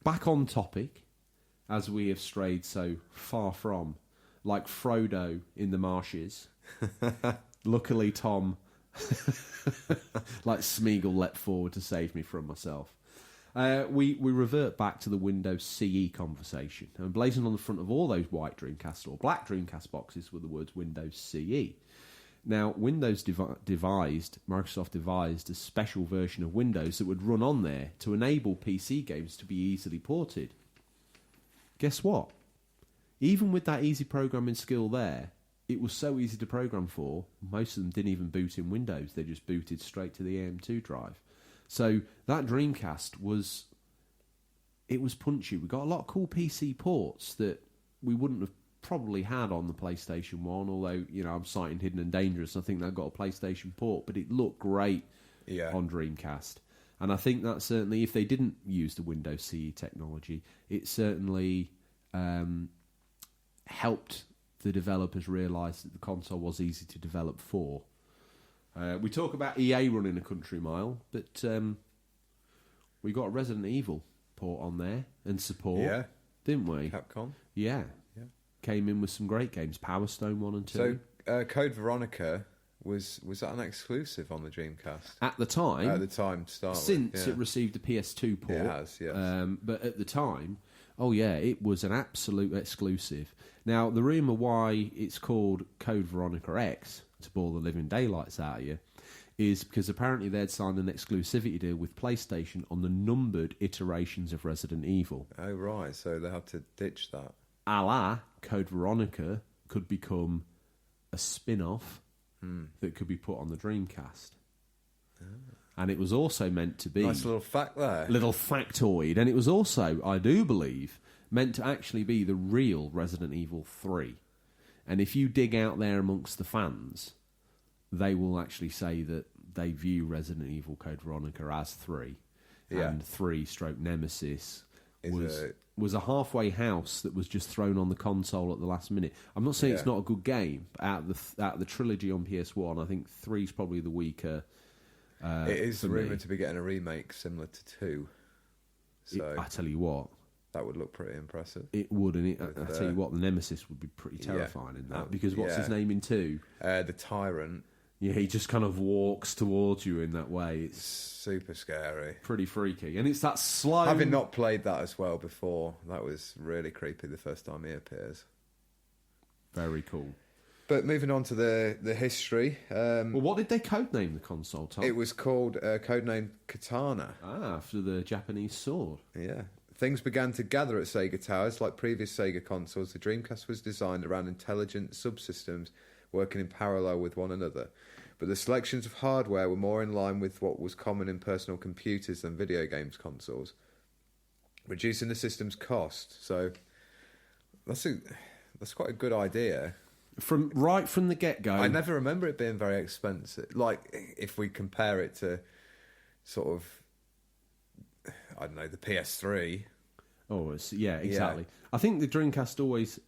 Back on topic, as we have strayed so far from, like Frodo in the marshes. Luckily, Tom, like Smeagol, leapt forward to save me from myself. We revert back to the Windows CE conversation. And blazoned on the front of all those white Dreamcast or black Dreamcast boxes were the words Windows CE. Now, Microsoft devised a special version of Windows that would run on there to enable PC games to be easily ported. Guess what? Even with that easy programming skill there, it was so easy to program for, most of them didn't even boot in Windows. They just booted straight to the AM2 drive. So that Dreamcast was punchy. We got a lot of cool PC ports that we wouldn't have probably had on the PlayStation 1, although, I'm citing Hidden and Dangerous. I think they've got a PlayStation port, but it looked great on Dreamcast. And I think that certainly, if they didn't use the Windows CE technology, it certainly helped the developers realise that the console was easy to develop for. We talk about EA running a country mile, but we got a Resident Evil port on there and support, didn't we? Capcom. Yeah. Came in with some great games, Power Stone 1 and 2. So, Code Veronica, was that an exclusive on the Dreamcast? At the time. At the time, to start since with, it received a PS2 port. It has, yes. But at the time, it was an absolute exclusive. Now, the rumour why it's called Code Veronica X, to bore the living daylights out of you, is because apparently they'd signed an exclusivity deal with PlayStation on the numbered iterations of Resident Evil. Oh, right, so they had to ditch that. A la Code Veronica could become a spin-off that could be put on the Dreamcast. And it was also meant to be... Nice little fact there. Little factoid. And it was also, I do believe, meant to actually be the real Resident Evil 3. And if you dig out there amongst the fans, they will actually say that they view Resident Evil Code Veronica as 3. Yeah. And 3/Nemesis Is was a halfway house that was just thrown on the console at the last minute. I'm not saying it's not a good game. Out of the trilogy on PS1, I think 3's probably the weaker. It is for me. rumoured to be getting a remake similar to 2. So I tell you what, that would look pretty impressive. it would, and I With, tell you what, the Nemesis would be pretty terrifying in that, because what's his name in 2? The Tyrant. Yeah, he just kind of walks towards you in that way. It's Super scary. pretty freaky, and it's that slow. Having not played that as well before, that was really creepy the first time he appears. Very cool. But moving on to the history, Well, what did they codename the console, Tom? it was called codename Katana. after the Japanese sword. Yeah. Things began to gather at Sega Towers. Like previous Sega consoles, the Dreamcast was designed around intelligent subsystems working in parallel with one another. But the selections of hardware were more in line with what was common in personal computers than video games consoles, reducing the system's cost. So that's quite a good idea. From the get-go. I never remember it being very expensive. Like, if we compare it to sort of, I don't know, the PS3. Oh, exactly. I think the Dreamcast always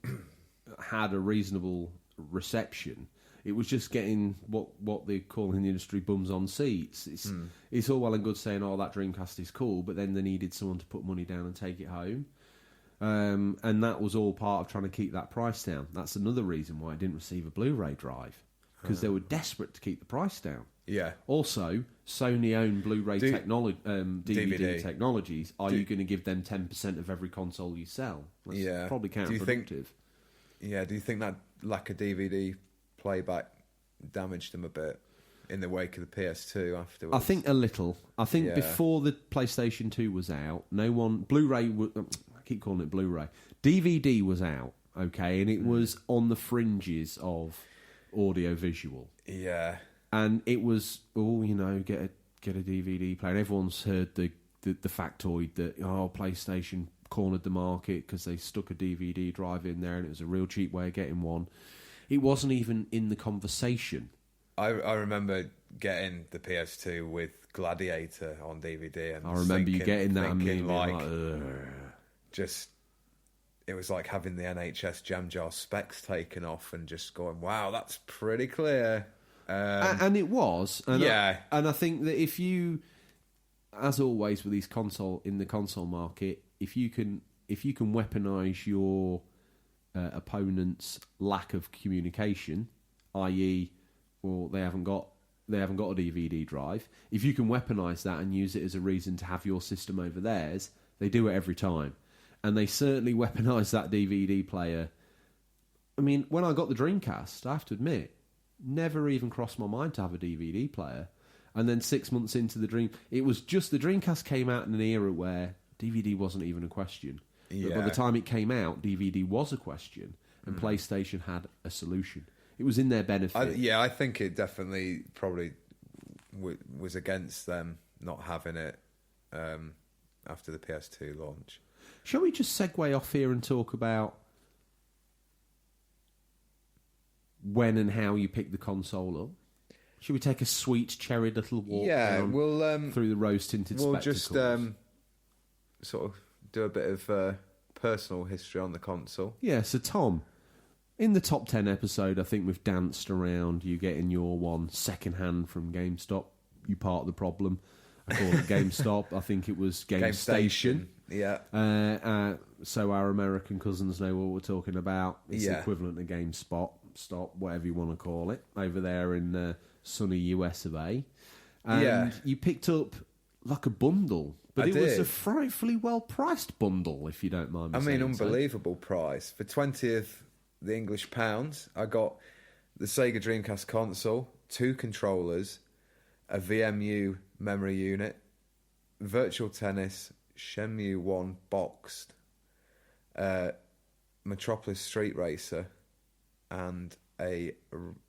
had a reasonable reception. It was just getting what they call in the industry bums on seats. It's all well and good saying, "Oh, that Dreamcast is cool," but then they needed someone to put money down and take it home. And that was all part of trying to keep that price down. That's another reason why it didn't receive a Blu-ray drive, because they were desperate to keep the price down. Yeah. Also, Sony own Blu-ray DVD technologies. Are you going to give them 10% of every console you sell? That's probably counterproductive. Do you think that lack of DVD playback damaged them a bit in the wake of the PS2 afterwards? I think a little. I think before the PlayStation 2 was out, no one... Blu-ray... I keep calling it Blu-ray. DVD was out, okay, and it was on the fringes of audio-visual. Yeah. And it was, get a DVD player. And everyone's heard the factoid that, PlayStation cornered the market because they stuck a DVD drive in there and it was a real cheap way of getting one. It wasn't even in the conversation. I remember getting the PS2 with Gladiator on DVD. And I remember you getting that and being like, just... It was like having the NHS Jam Jar specs taken off and just going, wow, that's pretty clear. And it was. And I think that if you, as always with these console market, if you can weaponise your opponent's lack of communication, i.e., well, they haven't got a DVD drive. If you can weaponise that and use it as a reason to have your system over theirs, they do it every time. And they certainly weaponised that DVD player. I mean, when I got the Dreamcast, I have to admit, never even crossed my mind to have a DVD player. And then 6 months into it was just the Dreamcast came out in an era where DVD wasn't even a question. But by the time it came out, DVD was a question, and PlayStation had a solution. It was in their benefit. I think it definitely probably was against them not having it after the PS2 launch. Shall we just segue off here and talk about when and how you pick the console up? Should we take a sweet cherry little walk through the rose-tinted spectacles? We'll just sort of do a bit of personal history on the console. Yeah, so Tom, in the top 10 episode, I think we've danced around you getting your one second-hand from GameStop. You part of the problem. I call it GameStop. I think it was GameStation. Yeah. So our American cousins know what we're talking about. It's the equivalent of GameSpot, whatever you want to call it, over there in sunny US of A. And you picked up like a bundle, but it was a frightfully well-priced bundle, if you don't mind me saying. Unbelievable price. For 20 of the English pounds, I got the Sega Dreamcast console, 2 controllers, a VMU memory unit, Virtual Tennis, Shenmue 1 boxed, Metropolis Street Racer, and a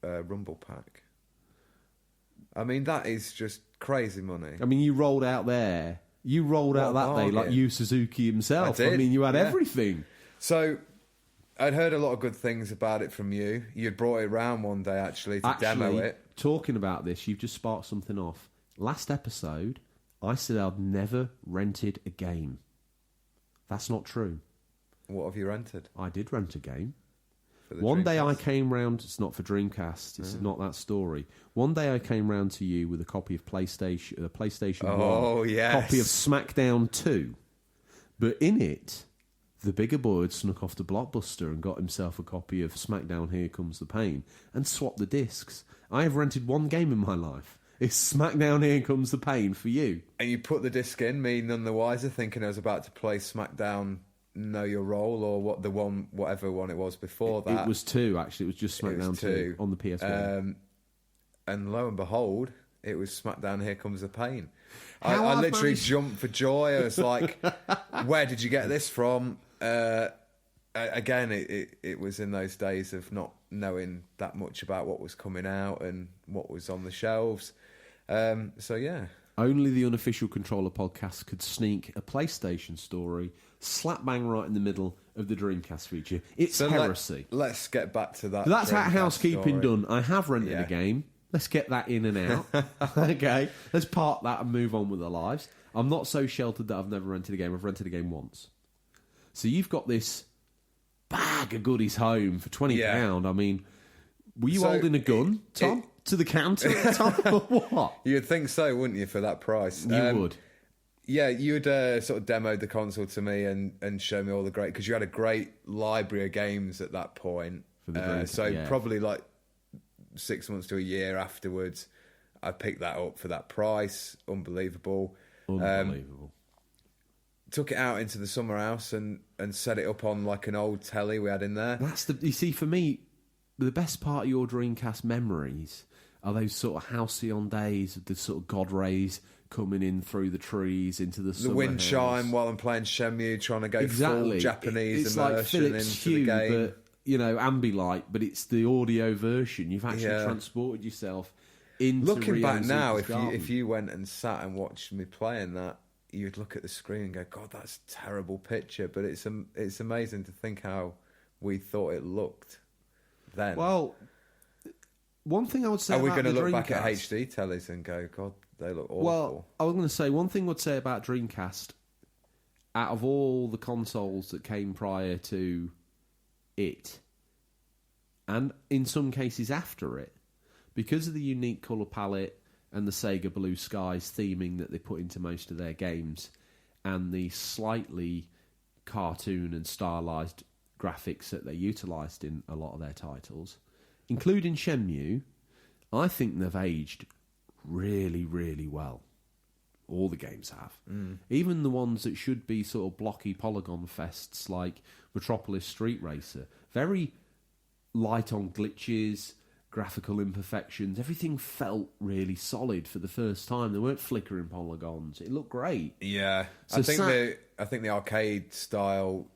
Rumble Pack. I mean, that is just crazy money. I mean, you rolled out there. You rolled out that day like Yu Suzuki himself. I mean, you had everything. So, I'd heard a lot of good things about it from you. You'd brought it round one day, actually, to demo it. Talking about this, you've just sparked something off. Last episode, I said I'd never rented a game. That's not true. What have you rented? I did rent a game. One day I came round. It's not for Dreamcast. It's not that story. One day I came round to you with a copy of PlayStation 1, yes. copy of SmackDown 2. But in it, the bigger boy had snuck off to Blockbuster and got himself a copy of SmackDown Here Comes the Pain and swapped the discs. I have rented one game in my life. It's SmackDown Here Comes the Pain for you. And you put the disc in, me none the wiser, thinking I was about to play SmackDown Know Your Role, or whatever one it was before that. It was 2, actually. It was just SmackDown 2 on the PS1. And lo and behold, it was SmackDown Here Comes the Pain. I literally jumped for joy. I was like, where did you get this from? Again, it was in those days of not knowing that much about what was coming out and what was on the shelves. So, yeah. Only the Unofficial Controller podcast could sneak a PlayStation story slap bang right in the middle of the Dreamcast feature. It's heresy. Let's get back to that. So that's Dreamcast housekeeping story. done. I have rented a game. Let's get that in and out. Okay, let's park that and move on with our lives. I'm not so sheltered that I've never rented a game. I've rented a game once. So you've got this bag of goodies home for £20. I mean, were you holding a gun, Tom, to the counter at the time, or what? You'd think so, wouldn't you, for that price? You would. Yeah, you'd sort of demoed the console to me and show me all the great... Because you had a great library of games at that point. For the Dreamcast, probably like 6 months to a year afterwards, I picked that up for that price. Unbelievable. Took it out into the summer house and set it up on like an old telly we had in there. You see, for me, the best part of your Dreamcast memories are those sort of halcyon days of the sort of God rays coming in through the trees into the wind chime while I'm playing Shenmue, trying to go full Japanese it's immersion like Philips into Hue, the game. but, you know, Ambilight, but it's the audio version. You've actually transported yourself into Looking back now, Garden. if you went and sat and watched me playing that, you'd look at the screen and go, God, that's a terrible picture. But it's amazing to think how we thought it looked then. Well, one thing I would say are we about going to look Dreamcast, back at HD tellies and go, God, they look awful? Well, I was going to say, one thing I'd say about Dreamcast, out of all the consoles that came prior to it, and in some cases after it, because of the unique colour palette and the Sega Blue Skies theming that they put into most of their games, and the slightly cartoon and stylised graphics that they utilised in a lot of their titles, including Shenmue, I think they've aged really, really well. All the games have. Even the ones that should be sort of blocky polygon fests like Metropolis Street Racer. Very light on glitches, graphical imperfections. Everything felt really solid for the first time. There weren't flickering polygons. It looked great. Yeah. So I think the arcade style,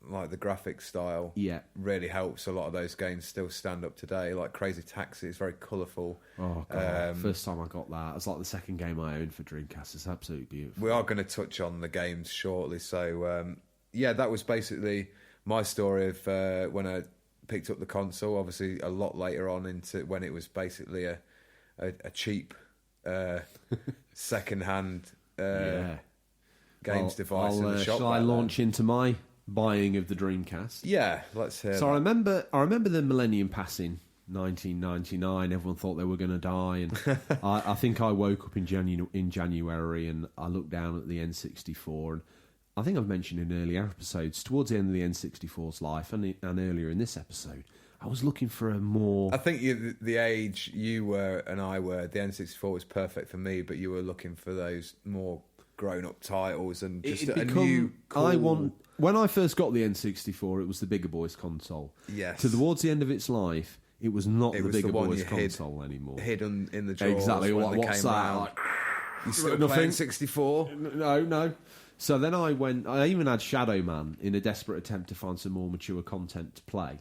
like the graphic style, really helps a lot of those games still stand up today. Like Crazy Taxi is very colourful. Oh, God. First time I got that, it's like the second game I owned for Dreamcast. It's absolutely beautiful. We are going to touch on the games shortly. So, that was basically my story of when I picked up the console, obviously a lot later on into when it was basically a cheap second-hand games device in the shop. Shall I launch into my buying of the Dreamcast? Yeah, let's hear. So I remember the Millennium passing, 1999. Everyone thought they were going to die, and I think I woke up in January, and I looked down at the N64, and I think I've mentioned in earlier episodes, towards the end of the N64's life, and earlier in this episode, I was looking for a more... I think the age you were and I were, the N64 was perfect for me, but you were looking for those more grown-up titles and just a new... Cool... When I first got the N64, it was the bigger boys console. Yes. Towards the end of its life, it was not the bigger boys console anymore. Hidden in the drawers. Exactly. What's that? Like, you still playing 64? No. So then I even had Shadow Man in a desperate attempt to find some more mature content to play.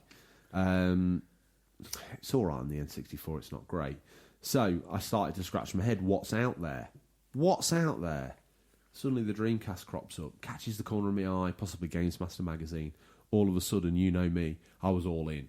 it's all right on the N64. It's not great. So I started to scratch my head. What's out there? What's out there? Suddenly the Dreamcast crops up, catches the corner of my eye, possibly Games Master magazine. All of a sudden, you know me, I was all in.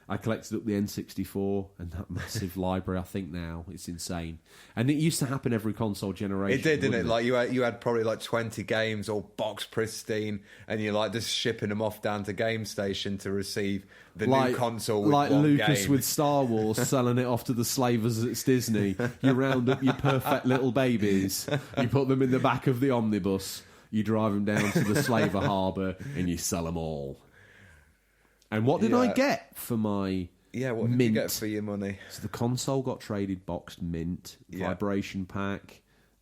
I collected up the N64 and that massive library. I think now it's insane, and it used to happen every console generation. It did, didn't it? wouldn't Like you had probably like 20 games all box pristine, and you're like just shipping them off down to Game Station to receive the new console. With like one Lucas game. with Star Wars, selling it off to the slavers at Disney. You round up your perfect little babies, you put them in the back of the omnibus, you drive them down to the slaver harbour, and you sell them all. And what did I get for my what mint? did you get for your money? So the console got traded boxed mint, vibration pack,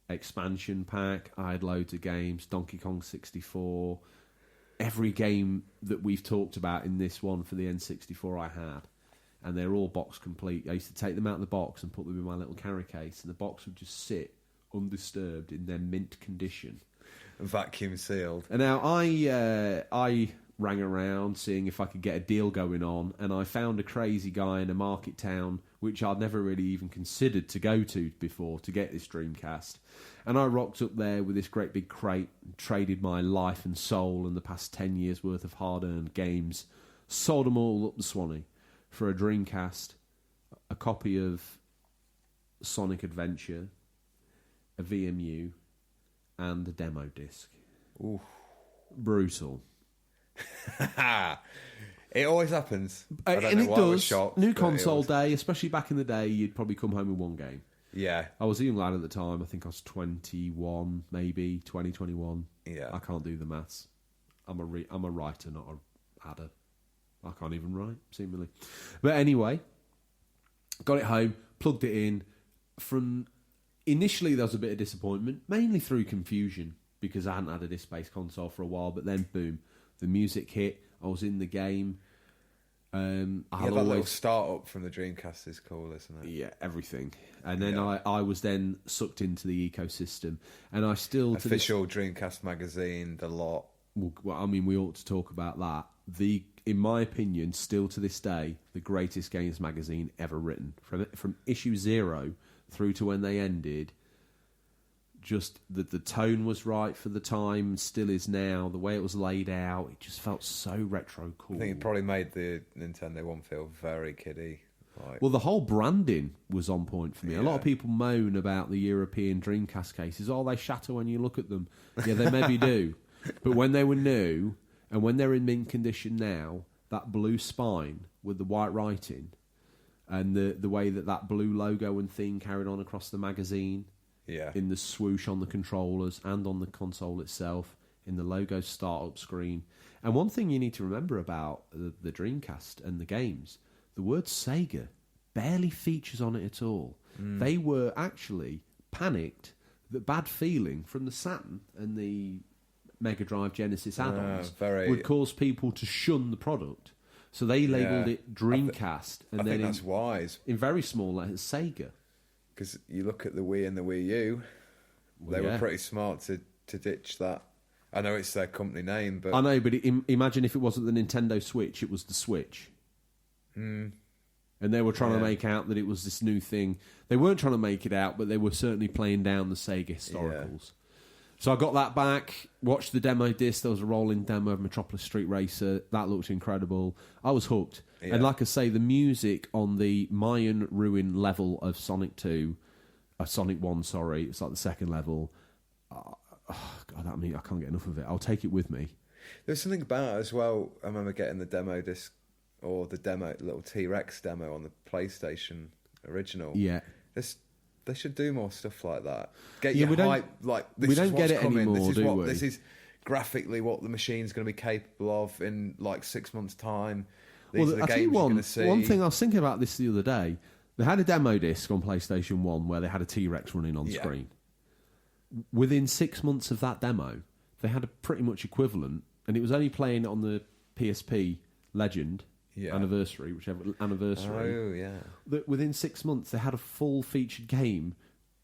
expansion pack. I had loads of games, Donkey Kong 64. Every game that we've talked about in this one for the N64 I had. And they're all box complete. I used to take them out of the box and put them in my little carry case, and the box would just sit undisturbed in their mint condition. Vacuum sealed. And now I rang around seeing if I could get a deal going on, and I found a crazy guy in a market town which I'd never really even considered to go to before to get this Dreamcast. And I rocked up there with this great big crate and traded my life and soul and the past 10 years worth of hard-earned games, sold them all up the Swanee for a Dreamcast, a copy of Sonic Adventure, a VMU, and a demo disc. Ooh. Brutal. It always happens. I don't And know it why I was does. shocked, New but it console was- day, especially back in the day, you'd probably come home with one game. Yeah. I was a young lad at the time. I think I was 21, maybe 20, 21. Yeah. I can't do the maths. I'm a writer, not a adder. I can't even write, seemingly. But anyway, got it home, plugged it in. From initially, there was a bit of disappointment, mainly through confusion, because I hadn't had a disc-based console for a while. But then, boom, the music hit. I was in the game. That little start-up from the Dreamcast is cool, isn't it? Yeah, everything. And then I was then sucked into the ecosystem. And I still... Official Dreamcast magazine, the lot. Well, I mean, we ought to talk about that. In my opinion, still to this day, the greatest games magazine ever written. From issue 0 through to when they ended, just that the tone was right for the time, still is now. The way it was laid out, it just felt so retro cool. I think it probably made the Nintendo one feel very kiddie. Well, the whole branding was on point for me. Yeah. A lot of people moan about the European Dreamcast cases. Oh, they shatter when you look at them. Yeah, they maybe do. But when they were new, and when they're in mint condition now, that blue spine with the white writing, and the way that blue logo and thing carried on across the magazine, in the swoosh on the controllers and on the console itself, in the logo start-up screen. And one thing you need to remember about the Dreamcast and the games, the word Sega barely features on it at all. They were actually panicked that bad feeling from the Saturn and the Mega Drive Genesis add-ons would cause people to shun the product. So they labelled it Dreamcast. I think that's wise. In very small letters, Sega. Because you look at the Wii and the Wii U, they were pretty smart to ditch that. I know it's their company name, but... I know, but imagine if it wasn't the Nintendo Switch, it was the Switch. And they were trying to make out that it was this new thing. They weren't trying to make it out, but they were certainly playing down the Sega historicals. So I got that back, watched the demo disc. There was a rolling demo of Metropolis Street Racer. That looked incredible. I was hooked. And like I say, the music on the Mayan Ruin level of Sonic 2, Sonic 1, sorry, it's like the second level. God, I mean, I can't get enough of it. I'll take it with me. There's something about it as well. I remember getting the demo disc, or the little T-Rex demo on the PlayStation original. Yeah. They should do more stuff like that. Get your hype, like, this we is don't what's get it coming. anymore, This is graphically what the machine's going to be capable of in like 6 months' time. These are the games you're going to see. One thing I was thinking about this the other day, they had a demo disc on PlayStation 1 where they had a T-Rex running on screen. Within 6 months of that demo, they had a pretty much equivalent, and it was only playing on the PSP Legend anniversary, whichever anniversary. Oh, yeah. That within 6 months, they had a full featured game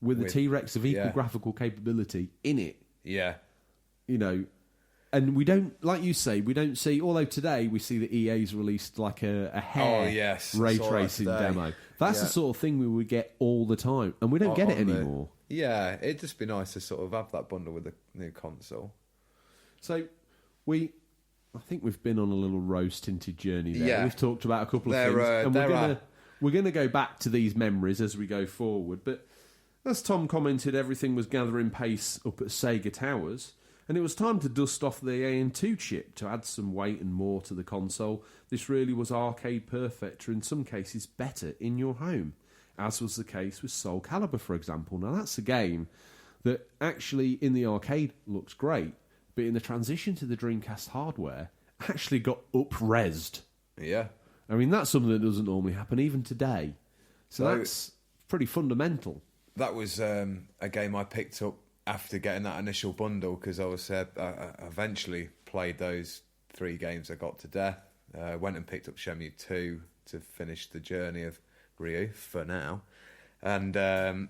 with a T-Rex of equal graphical capability in it. Yeah. You know, And we don't, like you say, we don't see. Although today we see that EA's released like a hair yes, I ray saw that tracing today. demo. That's the sort of thing we would get all the time, and we don't get it On the- anymore. Yeah, it'd just be nice to sort of have that bundle with the new console. So I think we've been on a little rose-tinted journey there. Yeah. We've talked about a couple of There, things, and there we're gonna go back to these memories as we go forward. But as Tom commented, everything was gathering pace up at Sega Towers, and it was time to dust off the AN2 chip to add some weight and more to the console. This really was arcade perfect, or in some cases better, in your home, as was the case with Soul Calibur, for example. Now that's a game that actually in the arcade looks great, but in the transition to the Dreamcast hardware, actually got up-resed. Yeah. I mean, that's something that doesn't normally happen even today. So So- that's pretty fundamental. That was a game I picked up after getting that initial bundle because I eventually played those 3 games I got to death. Went and picked up Shenmue 2 to finish the journey of Ryu for now. And then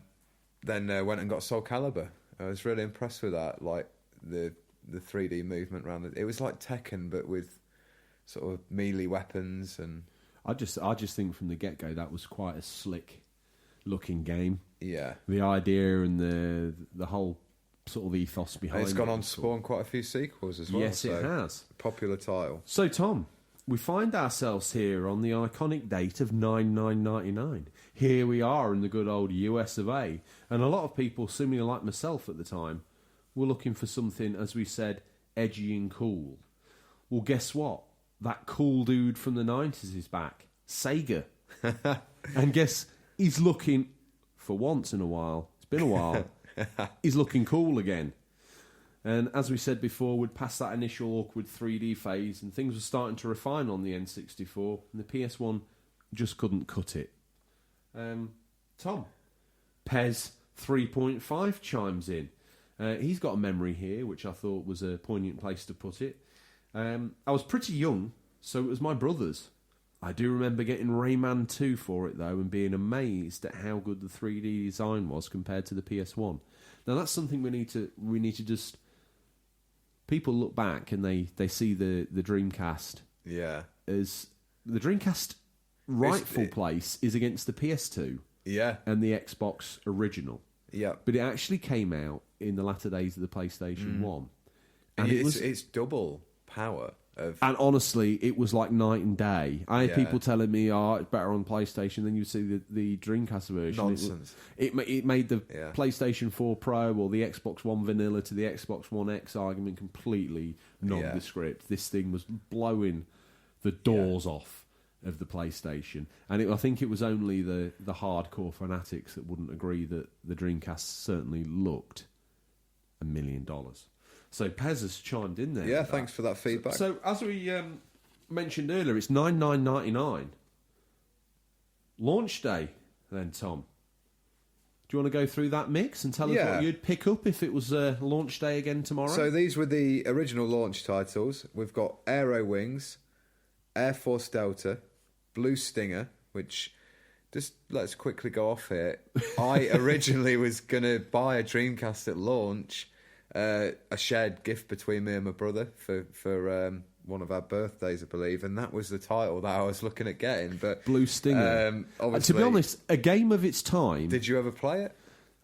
went and got Soul Calibur. I was really impressed with that. Like the 3D movement around it. It was like Tekken, but with sort of melee weapons and... I just think from the get-go that was quite a slick-looking game. Yeah. The idea and the whole sort of ethos And behind it. it's gone on to was spawn quite a few sequels as well. Yes, it has. Popular title. So, Tom, we find ourselves here on the iconic date of 9/9/99. Here we are in the good old US of A. And a lot of people, similarly like myself at the time, were looking for something, as we said, edgy and cool. Well, guess what? That cool dude from the 90s is back. Sega. And guess he's looking, for once in a while, it's been a while, he's looking cool again. And as we said before, we'd passed that initial awkward 3D phase and things were starting to refine on the N64 and the PS1 just couldn't cut it. Tom, Pez 3.5 chimes in. He's got a memory here, which I thought was a poignant place to put it. I was pretty young, so it was my brother's. I do remember getting Rayman 2 for it, though, and being amazed at how good the 3D design was compared to the PS1. Now, that's something we need to just... People look back and they see the Dreamcast Yeah. as... The Dreamcast rightful place is against the PS2 Yeah. and the Xbox original. Yeah. But it actually came out in the latter days of the PlayStation 1. And it it's double power of... And honestly, it was like night and day. I had Yeah. people telling me, "Oh, it's better on PlayStation." Then you see the Dreamcast version. Nonsense. It made the Yeah. PlayStation 4 Pro or the Xbox One vanilla to the Xbox One X argument completely nondescript. This thing was blowing the doors off of the PlayStation, and I think it was only the hardcore fanatics that wouldn't agree that the Dreamcast certainly looked $1 million. So Pez has chimed in there. Yeah, with that. thanks for that feedback. So as we mentioned earlier, it's 9/9/99. Launch day, then, Tom. Do you want to go through that mix and tell us Yeah. what you'd pick up if it was launch day again tomorrow? So these were the original launch titles. We've got Aero Wings, Air Force Delta, Blue Stinger, which... Just let's quickly go off here. I originally was going to buy a Dreamcast at launch, a shared gift between me and my brother for one of our birthdays, I believe, and that was the title that I was looking at getting. But Blue Stinger. To obviously, be honest, a game of its time. did you ever play it?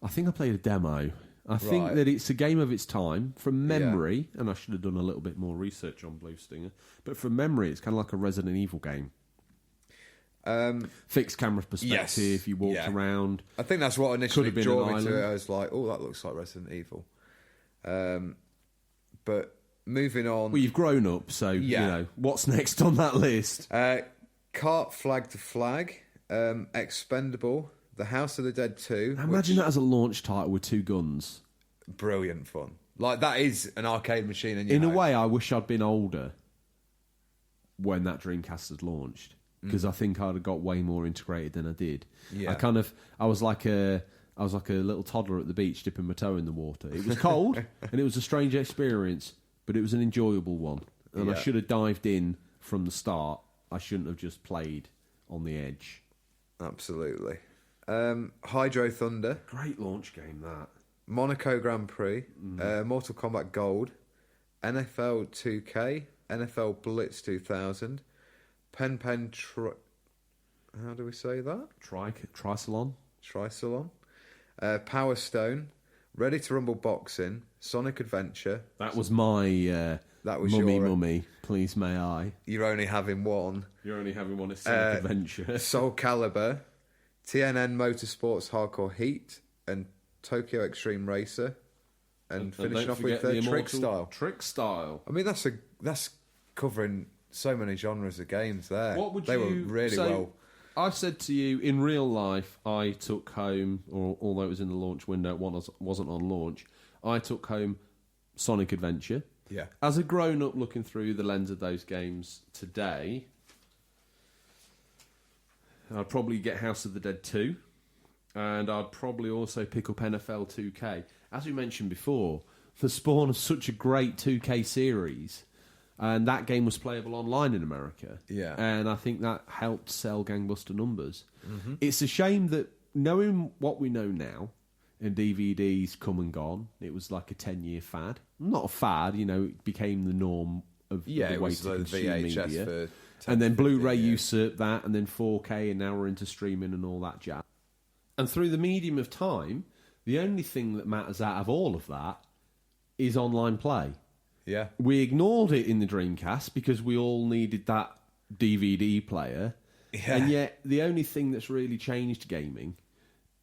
I think I played a demo. I think Right. that it's a game of its time from memory, and I should have done a little bit more research on Blue Stinger. But from memory, it's kind of like a Resident Evil game. Fixed camera perspective, Yes. you walked Yeah. around. I think that's what initially have been drew an me to it. island. I was like, oh, that looks like Resident Evil. But moving on... Well, you've grown up, so, Yeah. you know, what's next on that list? Cart Flag to Flag, Expendable, The House of the Dead 2. Imagine which- that as a launch title with 2 guns. Brilliant fun. Like, that is an arcade machine. In a way, I wish I'd been older when that Dreamcast had launched, because I think I'd have got way more integrated than I did. Yeah. I was like a little toddler at the beach dipping my toe in the water. It was cold and it was a strange experience, but it was an enjoyable one. And I Yeah. should have dived in from the start. I shouldn't have just played on the edge. Absolutely. Hydro Thunder, Great launch game, that. Monaco Grand Prix, Mortal Kombat Gold, NFL 2K, NFL Blitz 2000, how do we say that? Trisalon. Trisalon, Power Stone, Ready to Rumble Boxing, Sonic Adventure. That was my That was mummy, please may I. You're only having one. You're only having one. It's Sonic Adventure. Soul Calibur, TNN Motorsports Hardcore Heat, and Tokyo Extreme Racer, and finishing don't off with forget the Trick immortal Style. Trick Style. I mean, that's covering so many genres of games there. What would they you were really so, well. I've said to you, in real life, I took home, or although it was in the launch window, it wasn't on launch, I took home Sonic Adventure. Yeah. As a grown-up looking through the lens of those games today, I'd probably get House of the Dead 2, and I'd probably also pick up NFL 2K. As we mentioned before, the spawn of such a great 2K series, and that game was playable online in America. Yeah. And I think that helped sell gangbuster numbers. Mm-hmm. It's a shame that knowing what we know now, and DVDs come and gone, it was like a 10-year fad. Not a fad, it became the norm of the It way was to the consume VHS media. for 10, And then 15 Blu-ray years. usurped that, and then 4K, and now we're into streaming and all that jazz. And through the medium of time, the only thing that matters out of all of that is online play. Yeah. We ignored it in the Dreamcast because we all needed that DVD player. Yeah. And yet, the only thing that's really changed gaming,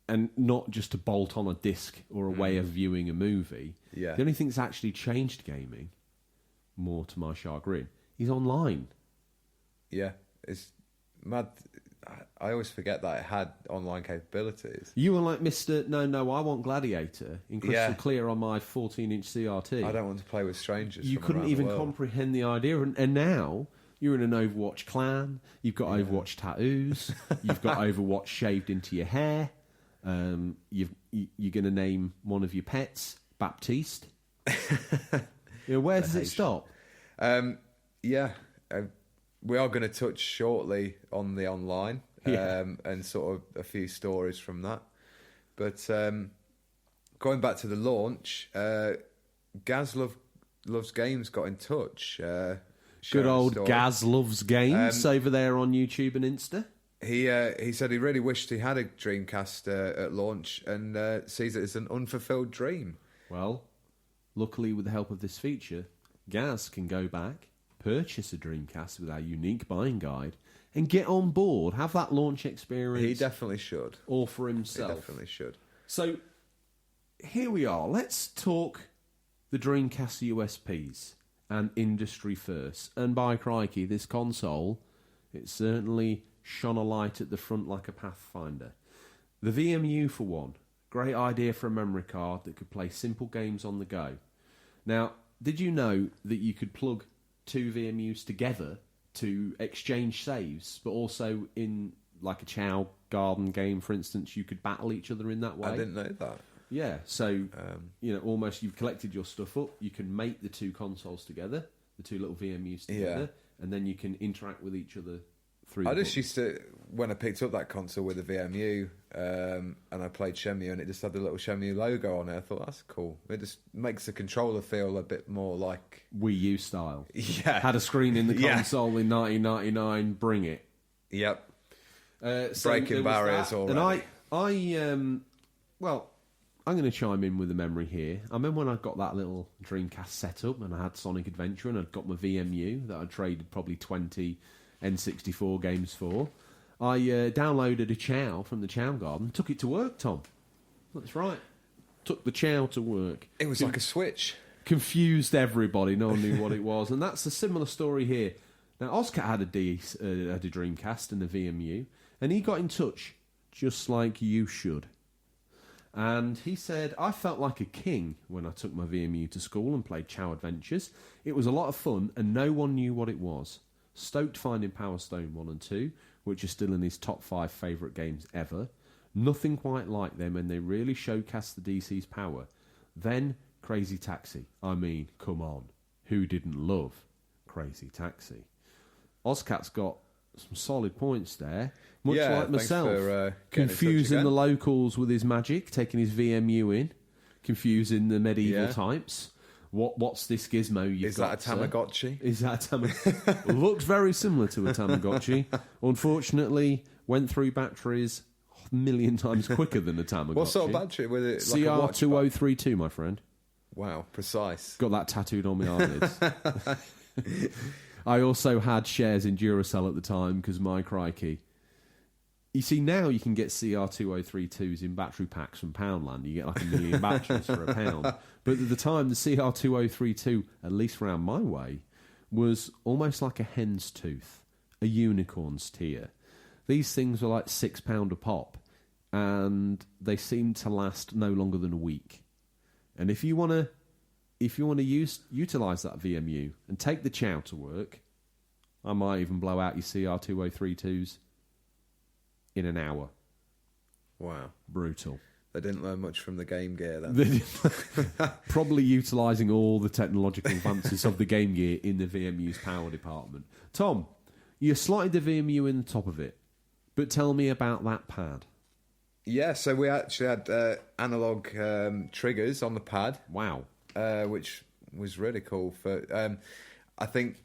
and not just to bolt on a disc or a way of viewing a movie, Yeah. the only thing that's actually changed gaming, more to my chagrin, is online. Yeah. It's mad. I always forget that it had online capabilities. You were like, Mr. No, I want Gladiator in crystal Yeah. clear on my 14-inch CRT. I don't want to play with strangers. You from couldn't around even the world. comprehend the idea. And now you're in an Overwatch clan. You've got Overwatch tattoos. You've got Overwatch shaved into your hair. You're going to name one of your pets Baptiste. Where does it stop? Yeah. We are going to touch shortly on the online and sort of a few stories from that. But going back to the launch, Gaz Loves Games got in touch. Good sharing a old story. Gaz Loves Games over there on YouTube and Insta. He said he really wished he had a Dreamcast at launch and sees it as an unfulfilled dream. Well, luckily with the help of this feature, Gaz can go back, purchase a Dreamcast with our unique buying guide, and get on board, have that launch experience. He definitely should. All for He himself. definitely should. So, here we are. Let's talk the Dreamcast USPs and industry first. And by crikey, this console, it certainly shone a light at the front like a pathfinder. The VMU, for one. Great idea for a memory card that could play simple games on the go. Now, did you know that you could plug two VMUs together to exchange saves, but also in like a Chow Garden game, for instance, you could battle each other in that way? I didn't know that. Yeah, so almost you've collected your stuff up. You can mate the two consoles together, the two little VMUs together, and then you can interact with each other through. I the just used to, when I picked up that console with a VMU, and I played Shenmue, and it just had the little Shenmue logo on it. I thought that's cool. It just makes the controller feel a bit more like Wii U style. Yeah. Had a screen in the Yeah. console in 1999. Bring it. Yep. So Breaking there was barriers that. already. And I'm going to chime in with a memory here. I remember when I got that little Dreamcast set up and I had Sonic Adventure and I'd got my VMU that I traded probably 20 N64 games for. I downloaded a Chow from the Chow Garden, took it to work, Tom. That's right. Took the Chow to work. It was like a Switch. Confused everybody. No one knew what it was. And that's a similar story here. Now, Oscar had a Dreamcast and a VMU, and he got in touch just like you should. And he said, I felt like a king when I took my VMU to school and played Chow Adventures. It was a lot of fun, and no one knew what it was. Stoked finding Power Stone 1 and 2, which are still in his top 5 favourite games ever. Nothing quite like them, and they really showcased the DC's power. Then, Crazy Taxi. I mean, come on. Who didn't love Crazy Taxi? Ozcat's got some solid points there. Much Yeah, like thanks myself. for, getting in touch Confusing again. the locals with his magic, taking his VMU in. Confusing the medieval Yeah. types. What's this gizmo you've Is got? that a Tamagotchi? Is that a Tamagotchi? Looks very similar to a Tamagotchi. Unfortunately, went through batteries a million times quicker than a Tamagotchi. What sort of battery? Was it like a watch? CR2032, my friend. Wow, precise. Got that tattooed on my eyelids. I also had shares in Duracell at the time because my crikey. You see, now you can get CR2032s in battery packs from Poundland. You get like 1 million batteries for £1. But at the time, the CR2032, at least round my way, was almost like a hen's tooth, a unicorn's tear. These things were like £6 a pop, and they seemed to last no longer than a week. And if you want to utilise that VMU and take the chow to work, I might even blow out your CR2032s in an hour. Wow. Brutal. They didn't learn much from the Game Gear then. Probably utilising all the technological advances of the Game Gear in the VMU's power department. Tom, you slotted the VMU in the top of it, but tell me about that pad. Yeah, so we actually had analog triggers on the pad. Wow. Which was really cool. I think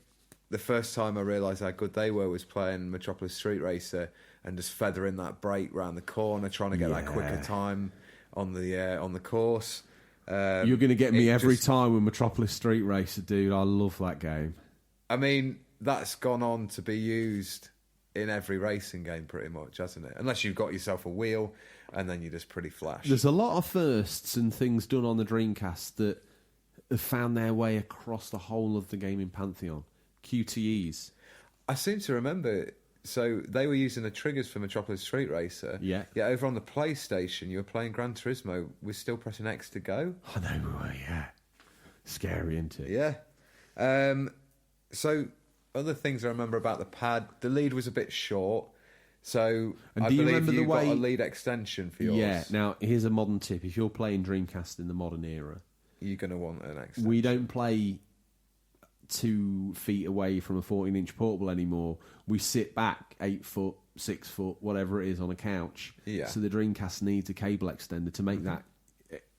the first time I realised how good they were was playing Metropolis Street Racer and just feathering that brake round the corner, trying to get that quicker time on the course. You're going to get me every time with Metropolis Street Racer, dude. I love that game. I mean, that's gone on to be used in every racing game pretty much, hasn't it? Unless you've got yourself a wheel and then you're just pretty flash. There's a lot of firsts and things done on the Dreamcast that have found their way across the whole of the gaming pantheon. QTEs. I seem to remember... So they were using the triggers for Metropolis Street Racer. Yeah. Yeah, over on the PlayStation, you were playing Gran Turismo with still pressing X to go. I know we were, yeah. Scary, isn't it? Yeah. So other things I remember about the pad, the lead was a bit short. So And I do you believe remember the you got way- a lead extension for yours. Yeah. Now, here's a modern tip. If you're playing Dreamcast in the modern era, You're going to want an extension. we don't play 2 feet away from a 14-inch portable anymore. We sit back 8 foot, 6 foot, whatever it is, on a couch. Yeah. So the Dreamcast needs a cable extender to make that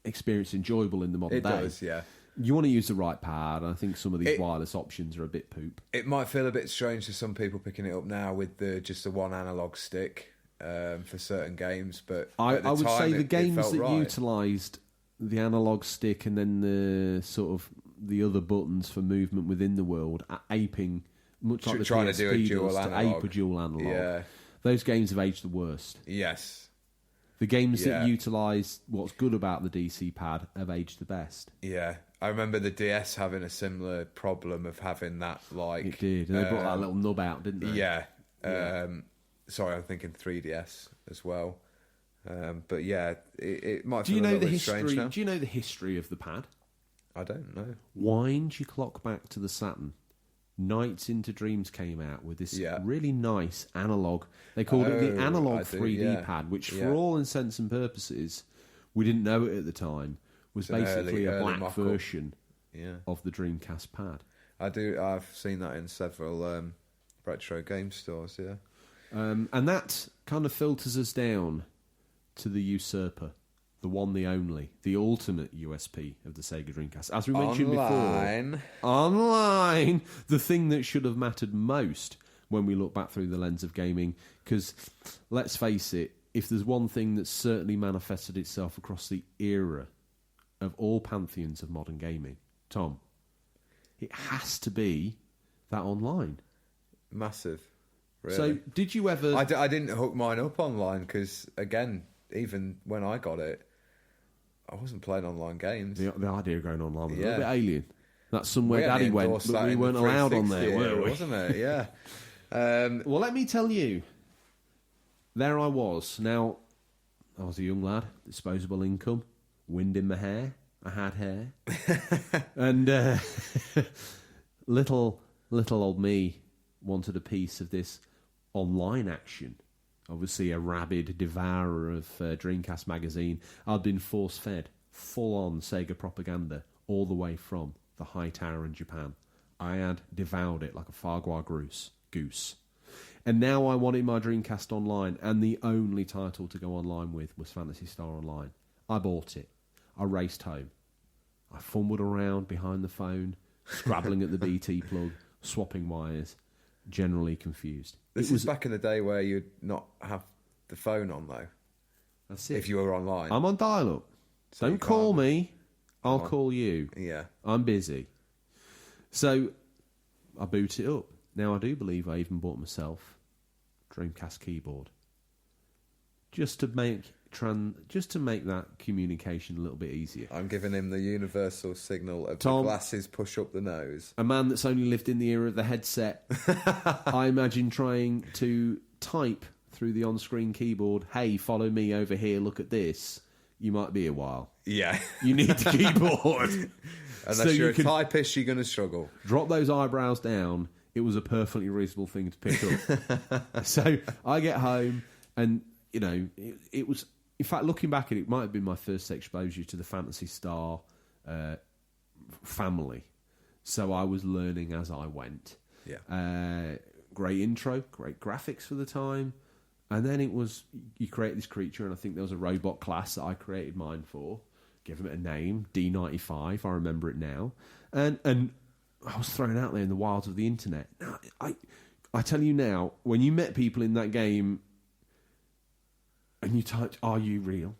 experience enjoyable in the modern It day. does, yeah. You want to use the right pad. I think some of these It- wireless options are a bit poop. It might feel a bit strange to some people picking it up now with just the one analog stick for certain games, but I at the would time, say the it games felt that right. utilised the analog stick and then the sort of the other buttons for movement within the world, aping much like the Trying to do a PSP dual does, to analog. ape a dual analog. Yeah. Those games have aged the worst. Yes. The games Yeah. that utilise what's good about the DC pad have aged the best. Yeah. I remember the DS having a similar problem of having that, like... It did. And they brought that little nub out, didn't they? Yeah. Sorry, I'm thinking 3DS as well. But yeah, it might Do feel you a know little the bit strange history? now. Do you know the history of the pad? I don't know. Wind your clock back to the Saturn. Nights into Dreams came out with this Yeah. really nice analog. They called it the Oh, analog I do, 3D yeah. pad, which, Yeah. for all intents and purposes, we didn't know it at the time, was It's an basically a early black mock-up. version Yeah. of the Dreamcast pad. I've seen that in several retro game stores, yeah. And that kind of filters us down to the Usurper, the one, the only, the ultimate USP of the Sega Dreamcast. As we mentioned before, online, the thing that should have mattered most when we look back through the lens of gaming, because let's face it, if there's one thing that's certainly manifested itself across the era of all pantheons of modern gaming, Tom, it has to be that online. Massive. Really. So, did you ever... I didn't hook mine up online because, again, even when I got it, I wasn't playing online games. The idea of going online was a Yeah. little bit alien. That's somewhere We hadn't Daddy went, endorsed but that we in the weren't allowed on 360 there, were era, we? wasn't it? Yeah. Well, let me tell you. There I was. Now, I was a young lad, disposable income, wind in my hair. I had hair. And little old me wanted a piece of this online action. Obviously a rabid devourer of Dreamcast magazine. I'd been force-fed full-on Sega propaganda all the way from the High Tower in Japan. I had devoured it like a Farquhar goose. And now I wanted my Dreamcast online, and the only title to go online with was Phantasy Star Online. I bought it. I raced home. I fumbled around behind the phone, scrabbling at the BT plug, swapping wires, generally confused. This is back in the day where you'd not have the phone on, though, That's it. if you were online. I'm on dial-up. So you Don't call can't- me. I'll on. call you. Yeah. I'm busy. So I boot it up. Now I do believe I even bought myself a Dreamcast keyboard. Just to make that communication a little bit easier. I'm giving him the universal signal of Tom- the glasses push up the nose. A man that's only lived in the era of the headset, I imagine trying to type through the on-screen keyboard, hey, follow me over here, look at this. You might be a while. Yeah. You need the keyboard. Unless So you're you a can- typist, you're going to struggle. Drop those eyebrows down. It was a perfectly reasonable thing to pick up. So I get home, and it was. In fact, looking back at it, it might have been my first exposure to the Phantasy Star family. So I was learning as I went. Yeah. Great intro, great graphics for the time, and then it was you create this creature, and I think there was a robot class that I created mine for. Give him a name, D95. I remember it now, and I was thrown out there in the wilds of the internet. Now, I tell you now, when you met people in that game and you typed, "Are you real?"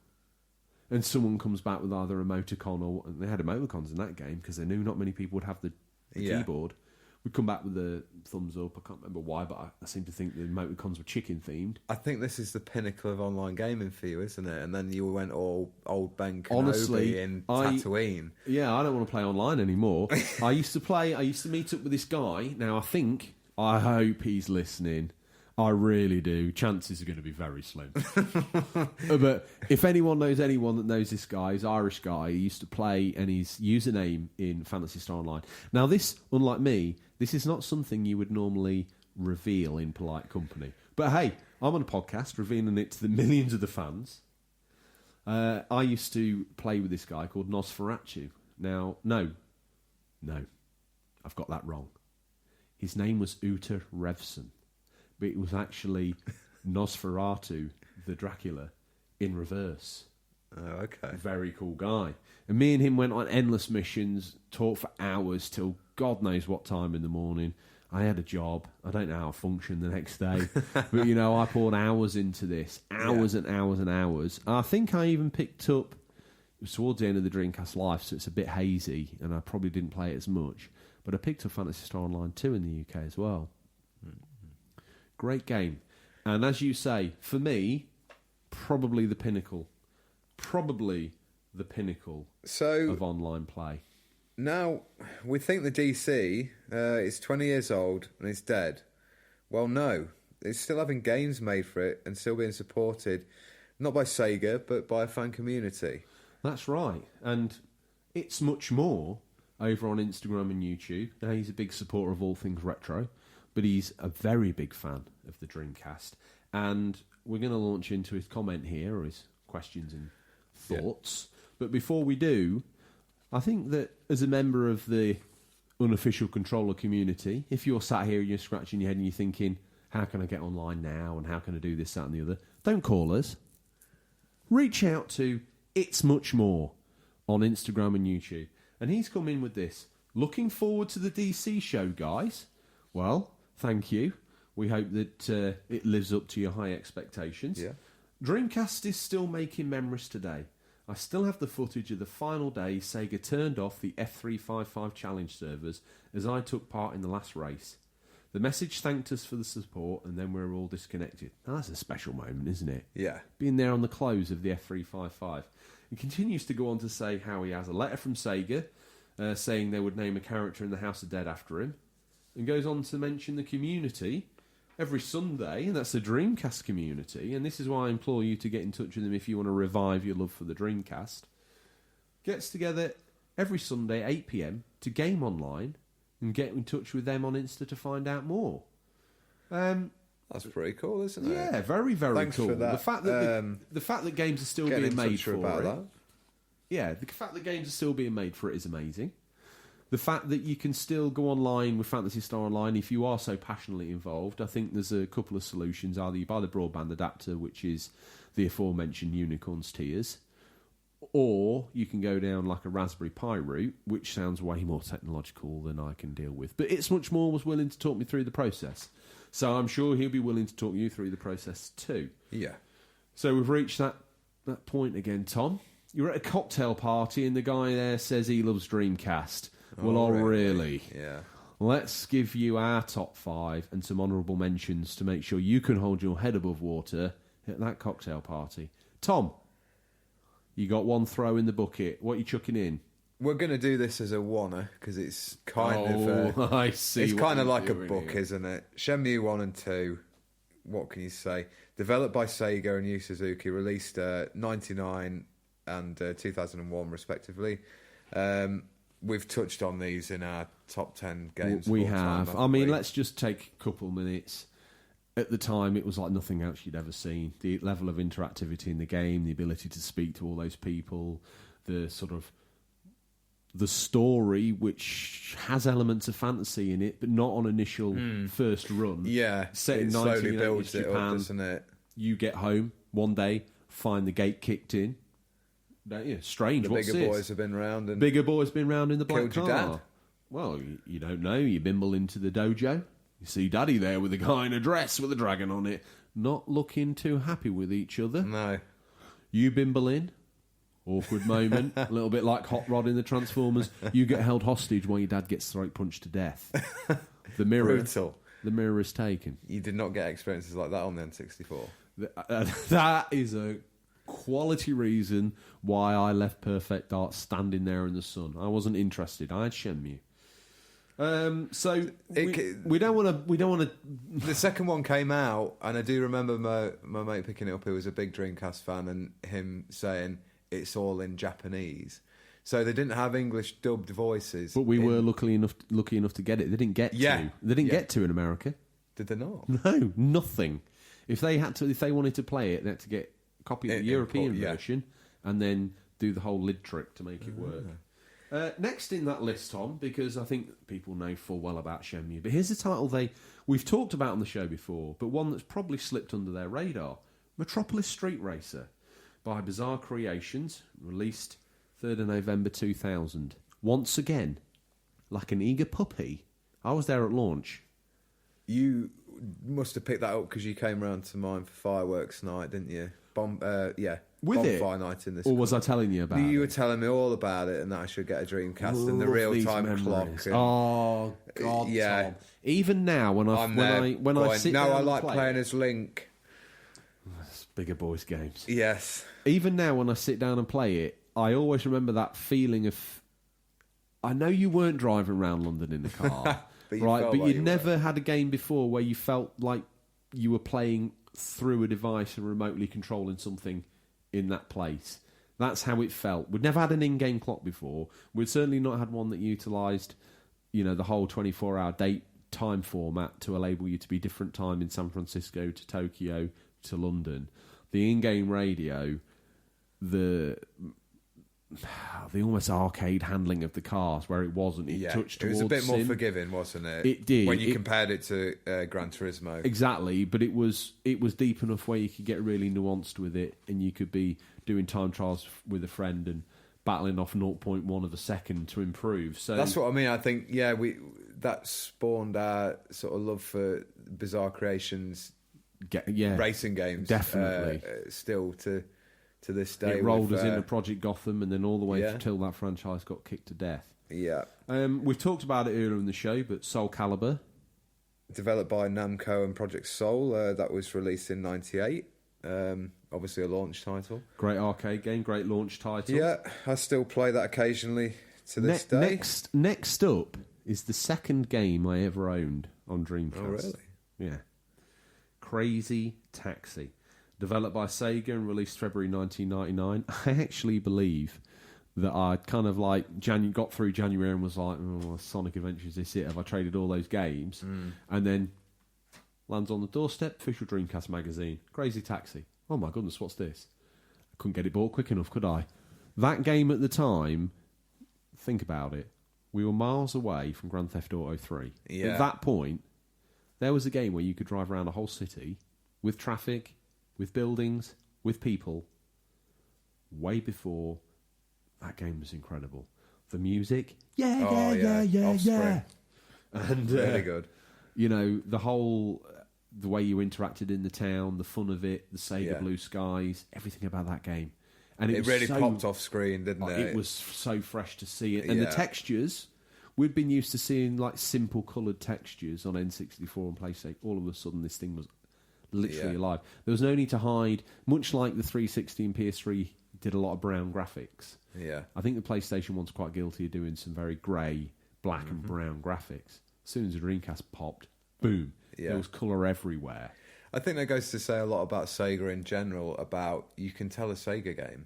and someone comes back with either emoticon or and they had emoticons in that game because they knew not many people would have the Yeah. keyboard. We'd come back with a thumbs up. I can't remember why, but I seem to think the emoticons were chicken themed. I think this is the pinnacle of online gaming for you, isn't it? And then you went all old Ben Kenobi Honestly, in I- Tatooine. Yeah, I don't want to play online anymore. I used to meet up with this guy. Now, I hope he's listening. I really do. Chances are going to be very slim. But if anyone knows anyone that knows this guy, he's an Irish guy. He used to play, and his username in Phantasy Star Online. Now, this, unlike me, this is not something you would normally reveal in polite company. But hey, I'm on a podcast revealing it to the millions of the fans. I used to play with this guy called Nosferatu. Now, no, I've got that wrong. His name was Uta Revson, but it was actually Nosferatu, the Dracula, in reverse. Oh, okay. Very cool guy. And me and him went on endless missions, talked for hours till God knows what time in the morning. I had a job. I don't know how I functioned the next day. But, I poured hours into this. Hours and hours and hours. I think I even picked up... It was towards the end of the Dreamcast Life, so it's a bit hazy, and I probably didn't play it as much. But I picked up Phantasy Star Online 2 in the UK as well. Great game. And as you say, for me, probably the pinnacle. Probably the pinnacle So of online play. now we think the DC is 20 years old and it's dead. Well, no. It's still having games made for it and still being supported, not by Sega, but by a fan community. That's right. And it's much more over on Instagram and YouTube. Now, he's a big supporter of all things retro, but he's a very big fan of the Dreamcast. And we're going to launch into his comment here, or his questions and thoughts. But before we do, I think that as a member of the unofficial controller community, if you're sat here and you're scratching your head and you're thinking, how can I get online now and how can I do this, that and the other, don't call us. Reach out to It's Much More on Instagram and YouTube. And he's come in with this. Looking forward to the DC show, guys. Well, thank you. We hope that it lives up to your high expectations. Yeah. Dreamcast is still making memories today. I still have the footage of the final day Sega turned off the F355 challenge servers as I took part in the last race. The message thanked us for the support and then we were all disconnected. Now, that's a special moment, isn't it? Yeah. Being there on the close of the F355. He continues to go on to say how he has a letter from Sega saying they would name a character in the House of Dead after him, and goes on to mention the community every Sunday, and that's the Dreamcast community, and this is why I implore you to get in touch with them if you want to revive your love for the Dreamcast. Gets together every Sunday 8 PM to game online and get in touch with them on Insta to find out more. That's pretty cool, isn't it? Yeah, very, very Thanks cool. for that. The fact that the fact that games are still Getting being in made touch for about it. that. Yeah, the fact that games are still being made for it is amazing. The fact that you can still go online with Phantasy Star Online if you are so passionately involved, I think there's a couple of solutions. Either you buy the broadband adapter, which is the aforementioned Unicorns tiers, Or you can go down like a Raspberry Pi route, which sounds way more technological than I can deal with. But It's Much More was willing to talk me through the process. So I'm sure he'll be willing to talk you through the process too. Yeah. So we've reached that point again, Tom. You're at a cocktail party and the guy there says he loves Dreamcast. Really? Yeah. Let's give you our top 5 and some honourable mentions to make sure you can hold your head above water at that cocktail party. Tom, you got one throw in the bucket. What are you chucking in? We're going to do this as a oneer because it's kind of... I see. It's kind of like a doing book, here. isn't it? Shenmue 1 and 2, what can you say? Developed by Sega and Yu Suzuki, released 99 and 2001 respectively. We've touched on these in our top 10 games. We of all time, have. haven't I mean, we? let's just take a couple minutes. At the time, it was like nothing else you'd ever seen. The level of interactivity in the game, the ability to speak to all those people, the sort of the story, which has elements of fantasy in it, but not on initial first run. Yeah, set in it slowly 1980s builds it Japan. up, doesn't it? You get home one day, find the gate kicked in. Don't you? Strange. The What's bigger this? boys have been round and Bigger boys been round in the black Killed your car. dad. Well, you don't know. You bimble into the dojo. You see Daddy there with a guy in a dress with a dragon on it, not looking too happy with each other. no. You bimble in. Awkward moment. A little bit like Hot Rod in the Transformers. You get held hostage while your dad gets throat punched to death. The mirror. Brutal. The mirror is taken. You did not get experiences like that on the N64. That is a quality reason why I left Perfect Art standing there in the sun. I wasn't interested. I had Shenmue. So we don't want to. We don't want to. The second one came out, and I do remember my mate picking it up, who was a big Dreamcast fan, and him saying it's all in Japanese. So they didn't have English dubbed voices. But we were lucky enough to get it. They didn't get to. They didn't get to in America. Did they not? No, nothing. If they wanted to play it, they had to get a copy of the European version and then do the whole lid trick to make it work. Next in that list, Tom, because I think people know full well about Shenmue, but here's a title we've talked about on the show before, but one that's probably slipped under their radar: Metropolis Street Racer by Bizarre Creations, released 3rd of November 2000. Once again, like an eager puppy, I was there at launch. You must have picked that up because you came round to mine for fireworks night, didn't you? With it? Bonfire night in this. Or was I telling you about it? You were telling me all about it, and that I should get a Dreamcast and the Love real these time memories. clock. And Oh God, Yeah. Tom. Even now, when I'm there. I sit down I and like play playing it, as Link. it's bigger boys games. Yes. Even now, when I sit down and play it, I always remember that feeling of. I know you weren't driving around London in the car, But you right? felt But like you'd you never had a game before where you felt like you were playing through a device and remotely controlling something in that place. That's how it felt. We'd never had an in-game clock before. We'd certainly not had one that utilised, the whole 24-hour date time format to enable you to be different time in San Francisco to Tokyo to London. The in-game radio, the almost arcade handling of the cars where it wasn't. It touched it was towards a bit more sim. forgiving, wasn't it? It did. When you compared it to Gran Turismo. Exactly, but it was deep enough where you could get really nuanced with it, and you could be doing time trials with a friend and battling off 0.1 of a second to improve. So That's what I mean. I think that spawned our sort of love for Bizarre Creations racing games. Definitely. Still to this day. it rolled with, us into Project Gotham, and then all the way Yeah. till that franchise got kicked to death. Yeah. We've talked about it earlier in the show, but Soul Calibur. Developed by Namco and Project Soul. That was released in '98. Obviously a launch title. Great arcade game, great launch title. Yeah, I still play that occasionally to this day. Next up is the second game I ever owned on Dreamcast. Oh, really? Yeah. Crazy Taxi. Developed by Sega and released February 1999. I actually believe that I kind of got through January and was like, Sonic Adventures, this it? Have I traded all those games? And then lands on the doorstep, official Dreamcast magazine. Crazy Taxi. Oh my goodness, what's this? I couldn't get it bought quick enough, could I? That game at the time, think about it, we were miles away from Grand Theft Auto 3. Yeah. At that point, there was a game where you could drive around a whole city with traffic, with buildings, with people, way before that game was incredible. The music, yeah. Offspring. And Really good. You know, the way you interacted in the town, the fun of it, the Sega Blue Skies, everything about that game. And It was really so, popped off screen, didn't it? It was so fresh to see it. And the Yeah. textures, we'd been used to seeing like simple coloured textures on N64 and PlayStation. All of a sudden, this thing was literally alive. There was no need to hide, much like the 360 and PS3 did a lot of brown graphics. Yeah. I think the PlayStation one's quite guilty of doing some very grey, black and brown graphics. As soon as the Dreamcast popped, boom, there was colour everywhere. I think that goes to say a lot about Sega in general, about you can tell a Sega game.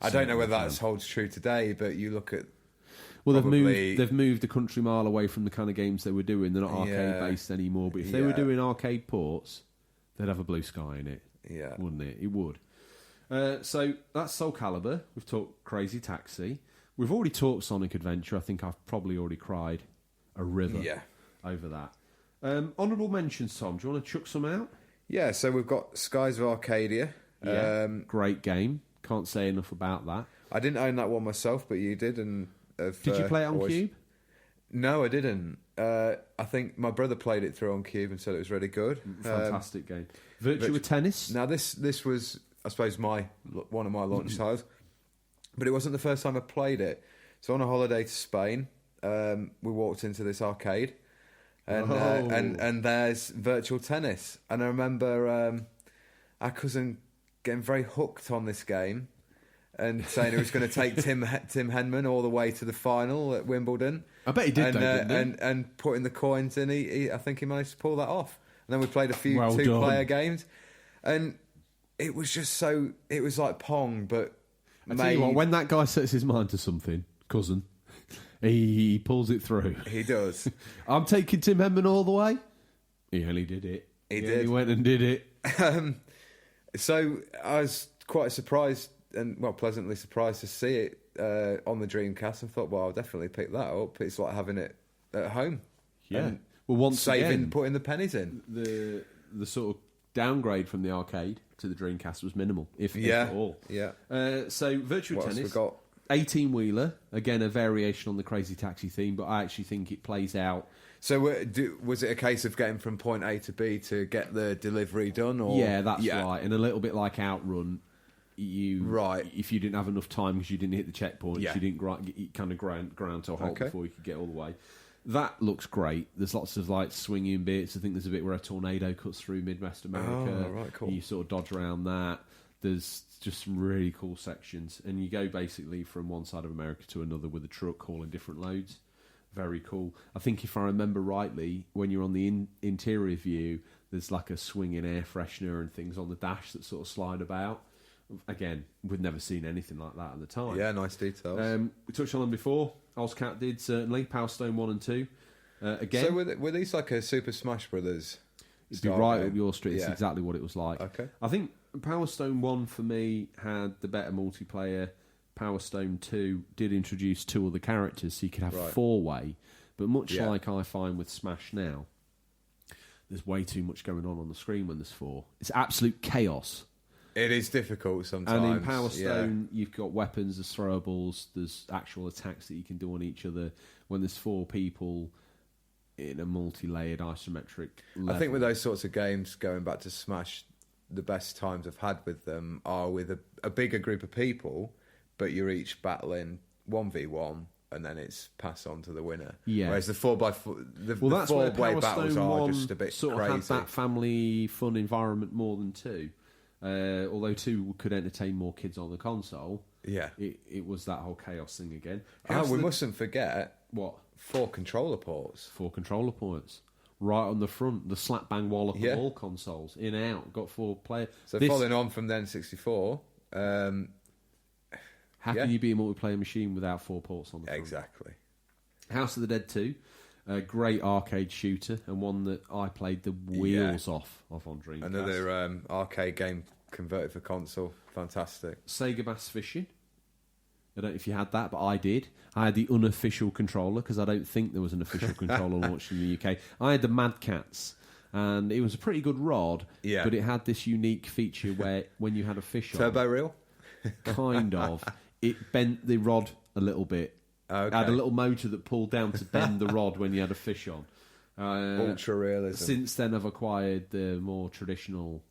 I don't know whether that holds true today, but you look at... Well, probably- they've moved a country mile away from the kind of games they were doing. They're not arcade-based anymore. But if they were doing arcade ports, they'd have a Blue Sky in it, wouldn't it? It would. So that's Soul Calibur. We've talked Crazy Taxi. We've already talked Sonic Adventure. I think I've probably already cried a river over that. Honourable mentions, Tom. Do you want to chuck some out? Yeah, so we've got Skies of Arcadia. Yeah, great game. Can't say enough about that. I didn't own that one myself, but you did. And Did you play it on Cube? No, I didn't. I think my brother played it through on Cube and said it was really good. Fantastic game. Virtua Tennis. Now this was, I suppose, one of my launch titles, but it wasn't the first time I played it. So on a holiday to Spain, we walked into this arcade, and there's Virtual Tennis, and I remember our cousin getting very hooked on this game and saying he was going to take Tim Henman all the way to the final at Wimbledon. I bet he did, didn't he? And putting the coins in, I think he managed to pull that off. And then we played a few Well two-player games, and it was just so... It was like Pong, but I tell you what, when that guy sets his mind to something, cousin, he pulls it through. He does. I'm taking Tim Henman all the way. He only did it. He did. He went and did it. So I was quite surprised and, well, pleasantly surprised to see it on the Dreamcast, and thought, well, I'll definitely pick that up. It's like having it at home. Yeah. And Well, once again, putting the pennies in. the sort of downgrade from the arcade to the Dreamcast was minimal, if at all. Yeah. So Virtual What else Tennis, we got? 18-wheeler, again a variation on the Crazy Taxi theme, but I actually think it plays out. So was it a case of getting from point A to B to get the delivery done? Or? Yeah, that's right. And a little bit like Outrun, if you didn't have enough time because you didn't hit the checkpoints, you didn't ground to a halt before you could get all the way. That looks great. There's lots of like swinging bits. I think there's a bit where a tornado cuts through Midwest America. Oh, right, cool. You sort of dodge around that. There's just some really cool sections, and you go basically from one side of America to another with a truck hauling different loads. Very cool. I think if I remember rightly, when you're on the interior view, there's like a swinging air freshener and things on the dash that sort of slide about. Again, we'd never seen anything like that at the time. Yeah, nice details. We touched on them before. Ozcat did, certainly. Power Stone 1 and 2. Again, So were these like a Super Smash Brothers? it'd be right up your street. It's exactly what it was like. Okay. I think Power Stone 1 for me had the better multiplayer. Power Stone 2 did introduce 2 other characters, so you could have 4-way. But much like I find with Smash now, there's way too much going on the screen when there's 4. It's absolute chaos. It is difficult sometimes. And in Power Stone, you've got weapons, there's throwables, there's actual attacks that you can do on each other. When there's 4 people in a multi-layered isometric level. I think with those sorts of games, going back to Smash, the best times I've had with them are with a bigger group of people, but you're each battling 1v1, and then it's pass on to the winner. Yeah. Whereas the 4x4, the that's where 4-way Power battles Stone are 1 just a bit sort crazy. of had that family fun environment more than 2. Although 2 could entertain more kids on the console, it was that whole chaos thing again. We mustn't forget what 4 controller ports. 4 controller ports right on the front, the slap bang wallop of all consoles, in out, got 4 players. So following on from then 64, how can you be a multiplayer machine without 4 ports on the front? Exactly. House of the Dead 2, a great arcade shooter, and one that I played the wheels off on Dreamcast. Another arcade game converted for console. Fantastic. Sega Bass Fishing. I don't know if you had that, but I did. I had the unofficial controller, because I don't think there was an official controller launched in the UK. I had the Mad Cats, and it was a pretty good rod, but it had this unique feature where when you had a fish on... Turbo reel? Kind of. it bent the rod a little bit. Okay. It had a little motor that pulled down to bend the rod when you had a fish on. Ultra realism. Since then, I've acquired the more traditional,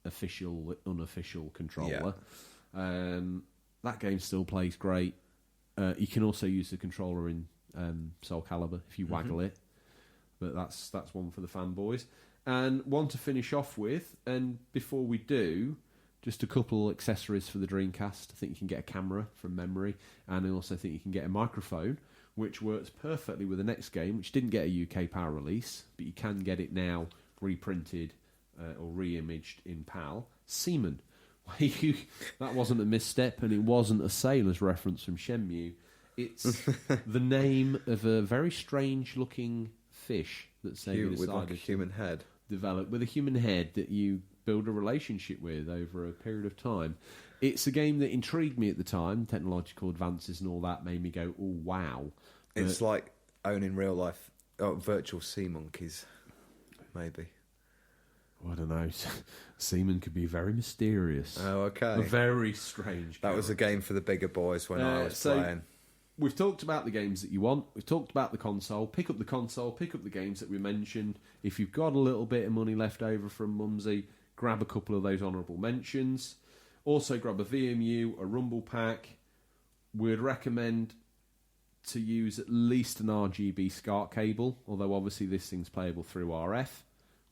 official, unofficial controller. That game still plays great. You can also use the controller in Soul Calibur if you waggle it, but that's one for the fanboys. And one to finish off with, and before we do, just a couple accessories for the Dreamcast. I think you can get a camera from memory, and I also think you can get a microphone, which works perfectly with the next game, which didn't get a UK PAL release, but you can get it now reprinted or re-imaged in PAL. Seaman. That wasn't a misstep, and it wasn't a sailor's reference from Shenmue. It's the name of a very strange-looking fish that Sega decided with like a human head. Develop with a human head that you build a relationship with over a period of time. It's a game that intrigued me at the time. Technological advances and all that made me go, "Oh wow!" It's like owning real life, virtual sea monkeys, maybe. I don't know. Seaman could be very mysterious. Oh, okay. A very strange. That was a game for the bigger boys when I was playing. We've talked about the games that you want. We've talked about the console. Pick up the console. Pick up the games that we mentioned. If you've got a little bit of money left over from Mumsy, grab a couple of those honourable mentions. Also, grab a VMU, a Rumble Pack. We'd recommend to use at least an RGB SCART cable, although obviously this thing's playable through RF,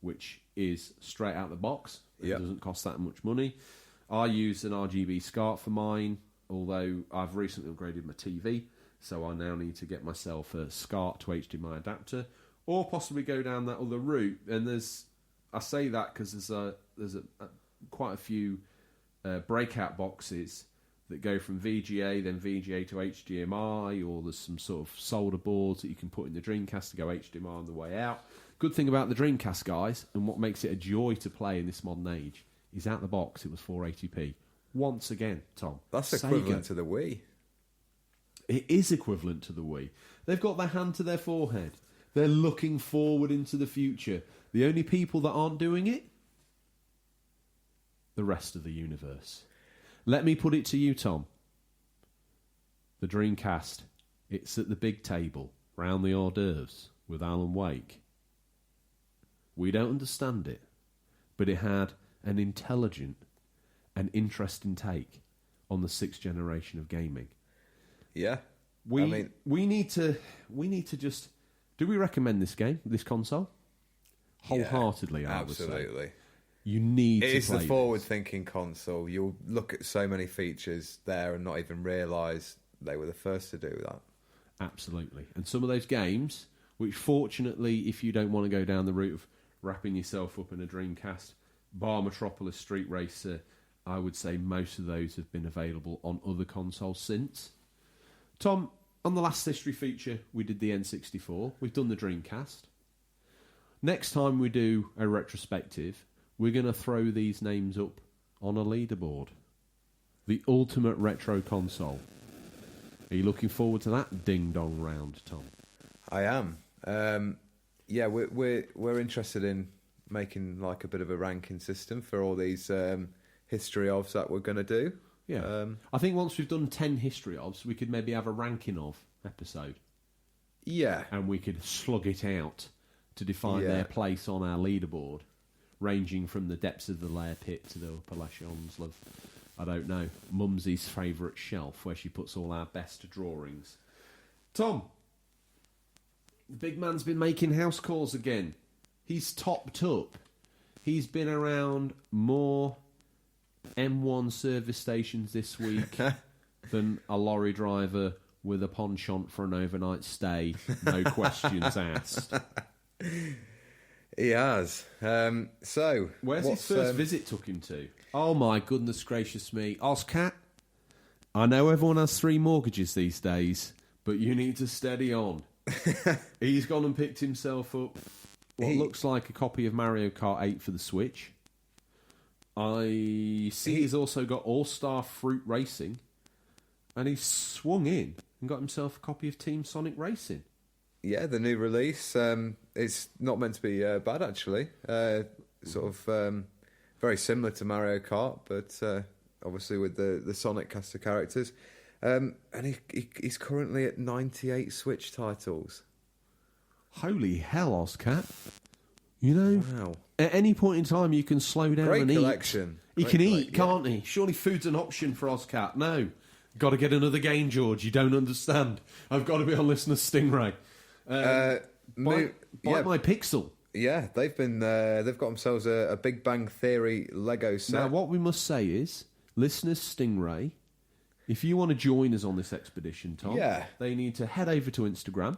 which is straight out the box. It doesn't cost that much money. I use an RGB SCART for mine, although I've recently upgraded my TV, so I now need to get myself a SCART to HDMI adapter, or possibly go down that other route. And I say that because there's quite a few breakout boxes that go from VGA, then VGA to HDMI, or there's some sort of solder boards that you can put in the Dreamcast to go HDMI on the way out. Good thing about the Dreamcast, guys, and what makes it a joy to play in this modern age, is out the box it was 480p. Once again, Tom. That's Sega. equivalent to the Wii. It is equivalent to the Wii. They've got their hand to their forehead. They're looking forward into the future. The only people that aren't doing it? The rest of the universe. Let me put it to you, Tom. The Dreamcast, it's at the big table, round the hors d'oeuvres, with Alan Wake. We don't understand it, but it had an intelligent and interesting take on the sixth generation of gaming. Yeah. We need to just... Do we recommend this game, this console? Wholeheartedly, I would say. Absolutely. You need to play It is the this. forward-thinking console. You'll look at so many features there and not even realise they were the first to do that. Absolutely. And some of those games, which fortunately, if you don't want to go down the route of wrapping yourself up in a Dreamcast, bar Metropolis Street Racer, I would say most of those have been available on other consoles since. Tom, on the last history feature, we did the N64. We've done the Dreamcast. Next time we do a retrospective, we're going to throw these names up on a leaderboard. The ultimate retro console. Are you looking forward to that ding-dong round, Tom? I am. Yeah, we're interested in making like a bit of a ranking system for all these history ofs that we're going to do. Yeah. I think once we've done 10 history ofs, we could maybe have a ranking of episode. Yeah. And we could slug it out to define their place on our leaderboard, ranging from the depths of the layer pit to the upper echelons of, I don't know, Mumsy's favourite shelf, where she puts all our best drawings. Tom, the big man's been making house calls again. He's topped up. He's been around more M1 service stations this week than a lorry driver with a penchant for an overnight stay. No questions asked. He has. So, where's his first visit took him to? Oh my goodness gracious me. Ozcat, I know everyone has 3 mortgages these days, but you need to steady on. He's gone and picked himself up what looks like a copy of Mario Kart 8 for the Switch. I see he's also got All-Star Fruit Racing, and he's swung in and got himself a copy of Team Sonic Racing. Yeah, the new release. It's not meant to be bad, actually. Very similar to Mario Kart, but obviously with the Sonic cast of characters. And he's currently at 98 Switch titles. Holy hell, Ozcat. You know, Wow. at any point in time you can slow down Great and collection. eat. He Great can collect- eat, can't he? Surely food's an option for Ozcat. No. Got to get another game, George. You don't understand. I've got to be on listener Stingray. Bite my pixel. Yeah, they've got themselves a Big Bang Theory Lego set. Now, what we must say is, listeners Stingray, if you want to join us on this expedition, Tom, they need to head over to Instagram.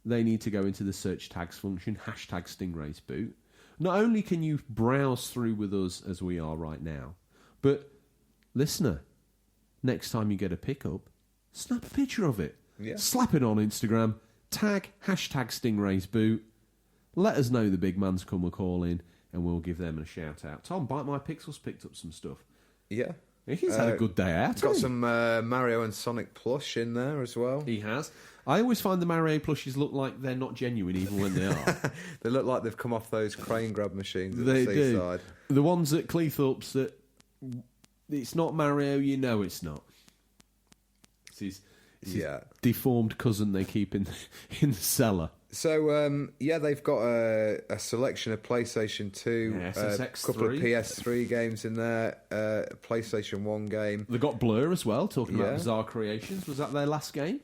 They need to go into the search tags function, hashtag Stingray's Boot. Not only can you browse through with us as we are right now, but, listener, next time you get a pickup, snap a picture of it. Yeah. Slap it on Instagram, tag hashtag Stingray's Boot. Let us know the big man's come a-calling, and we'll give them a shout-out. Tom, Bite My Pixels picked up some stuff. Yeah. He's had a good day out. Got some Mario and Sonic plush in there as well. He has. I always find the Mario plushies look like they're not genuine, even when they are. They look like they've come off those crane grab machines at They the do. seaside. The ones at Cleethorpes that it's not Mario, you know it's not. It's his deformed cousin they keep in the cellar. So, they've got a selection of PlayStation 2, Yeah, a SSX3. couple of PS3 games in there, a PlayStation 1 game. They got Blur as well, talking about Yeah. Bizarre Creations. Was that their last game?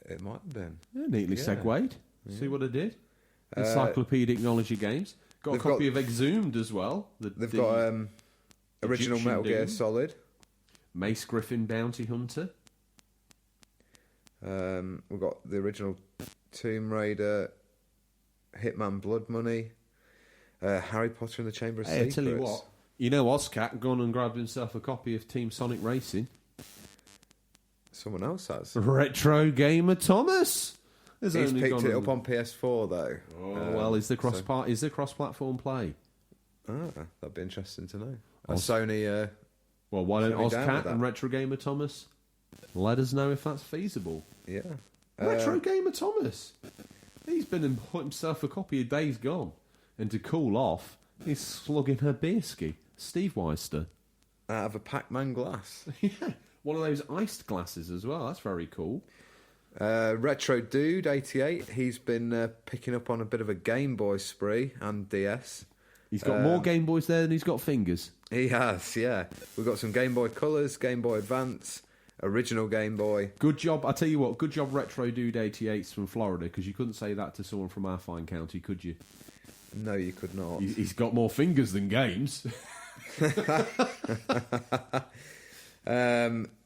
It might have been. Yeah, neatly Yeah. segued. See what I did? Encyclopedic Knowledge of Games. Got a they've copy got- of Exhumed as well. They've got original Egyptian Metal Gear Doom. Solid. Mace Griffin Bounty Hunter. We've got the original Tomb Raider, Hitman Blood Money, Harry Potter and the Chamber of Hey, I Secrets. tell you what. You know Ozcat gone and grabbed himself a copy of Team Sonic Racing. Someone else has. Retro Gamer Thomas. Has He's only picked gone it and- up on PS4 though. Oh, well, is the cross-platform play? That'd be interesting to know. A Sony. Well, why don't Shut me down with Ozcat that. and Retro Gamer Thomas let us know if that's feasible? Yeah. Retro Gamer Thomas. He's been and bought himself a copy of Days Gone, and to cool off, he's slugging her beer ski. Steve Weister. Out of a Pac-Man glass. Yeah, one of those iced glasses as well. That's very cool. Retro Dude 88. He's been picking up on a bit of a Game Boy spree and DS. He's got more Game Boys there than he's got fingers. He has, yeah. We've got some Game Boy Colors, Game Boy Advance, original Game Boy. Good job. I tell you what, good job, Retro Dude 88's from Florida, because you couldn't say that to someone from our fine county, could you? No, you could not. He's got more fingers than games.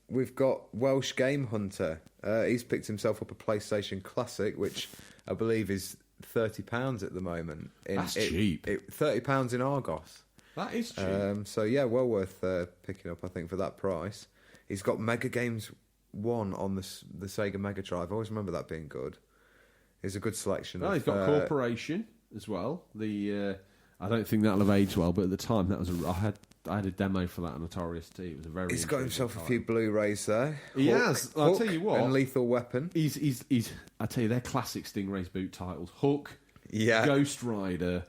We've got Welsh Game Hunter. He's picked himself up a PlayStation Classic, which I believe is £30 at the moment. That's cheap. £30 in Argos. That is cheap. So yeah, well worth picking up, I think, for that price. He's got Mega Games 1 on the Sega Mega Drive. I always remember that being good. It's a good selection. He's got Corporation as well. I don't think that'll have aged well, but at the time that was I had a demo for that on Atari ST. It was a very. He's got himself a title. few Blu-rays there. He has. I'll tell you what. And Lethal Weapon. He's. I tell you, they're classic Stingray's boot titles. Hook, Yeah. Ghost Rider,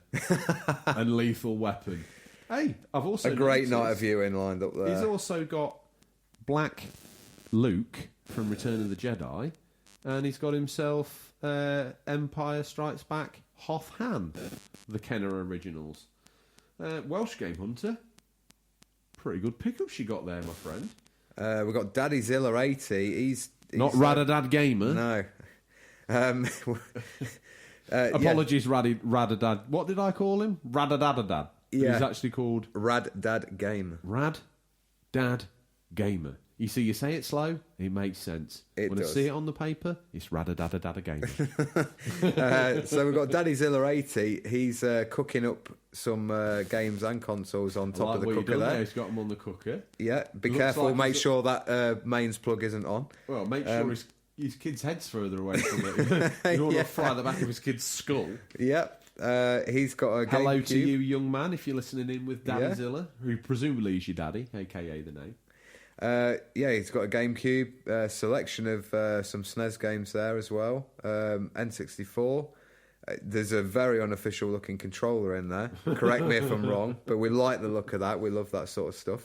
and Lethal Weapon. Hey, I've also A great noticed night of viewing lined up there. He's also got Black Luke from Return of the Jedi, and he's got himself Empire Strikes Back Hoth Han, the Kenner originals. Welsh Game Hunter. Pretty good pickup she got there, my friend. We've got Daddy Zilla 80. He's Not Radadad Gamer. No. Apologies, Radadad. What did I call him? Radadadadad. Yeah. He's actually called Rad Dad Game. Rad Dad Gamer. You see, you say it slow, it makes sense. It when does. I see it on the paper, it's Radadadadad Gamer. So we've got Daddy Zilla 80. He's cooking up some games and consoles on top Like of the what you cooker done there. there. He's got them on the cooker. Yeah, be Looks careful. like Make he's- sure that mains plug isn't on. Well, make sure his kid's head's further away from it. You don't want to fry the back of his kid's skull. Yep. He's got a Hello GameCube. to you, young man, if you're listening in with Daddy Yeah. Zilla, who presumably is your daddy, a.k.a. the name. He's got a GameCube selection of some SNES games there as well. N64. There's a very unofficial looking controller in there. Correct me if I'm wrong, but we like the look of that. We love that sort of stuff.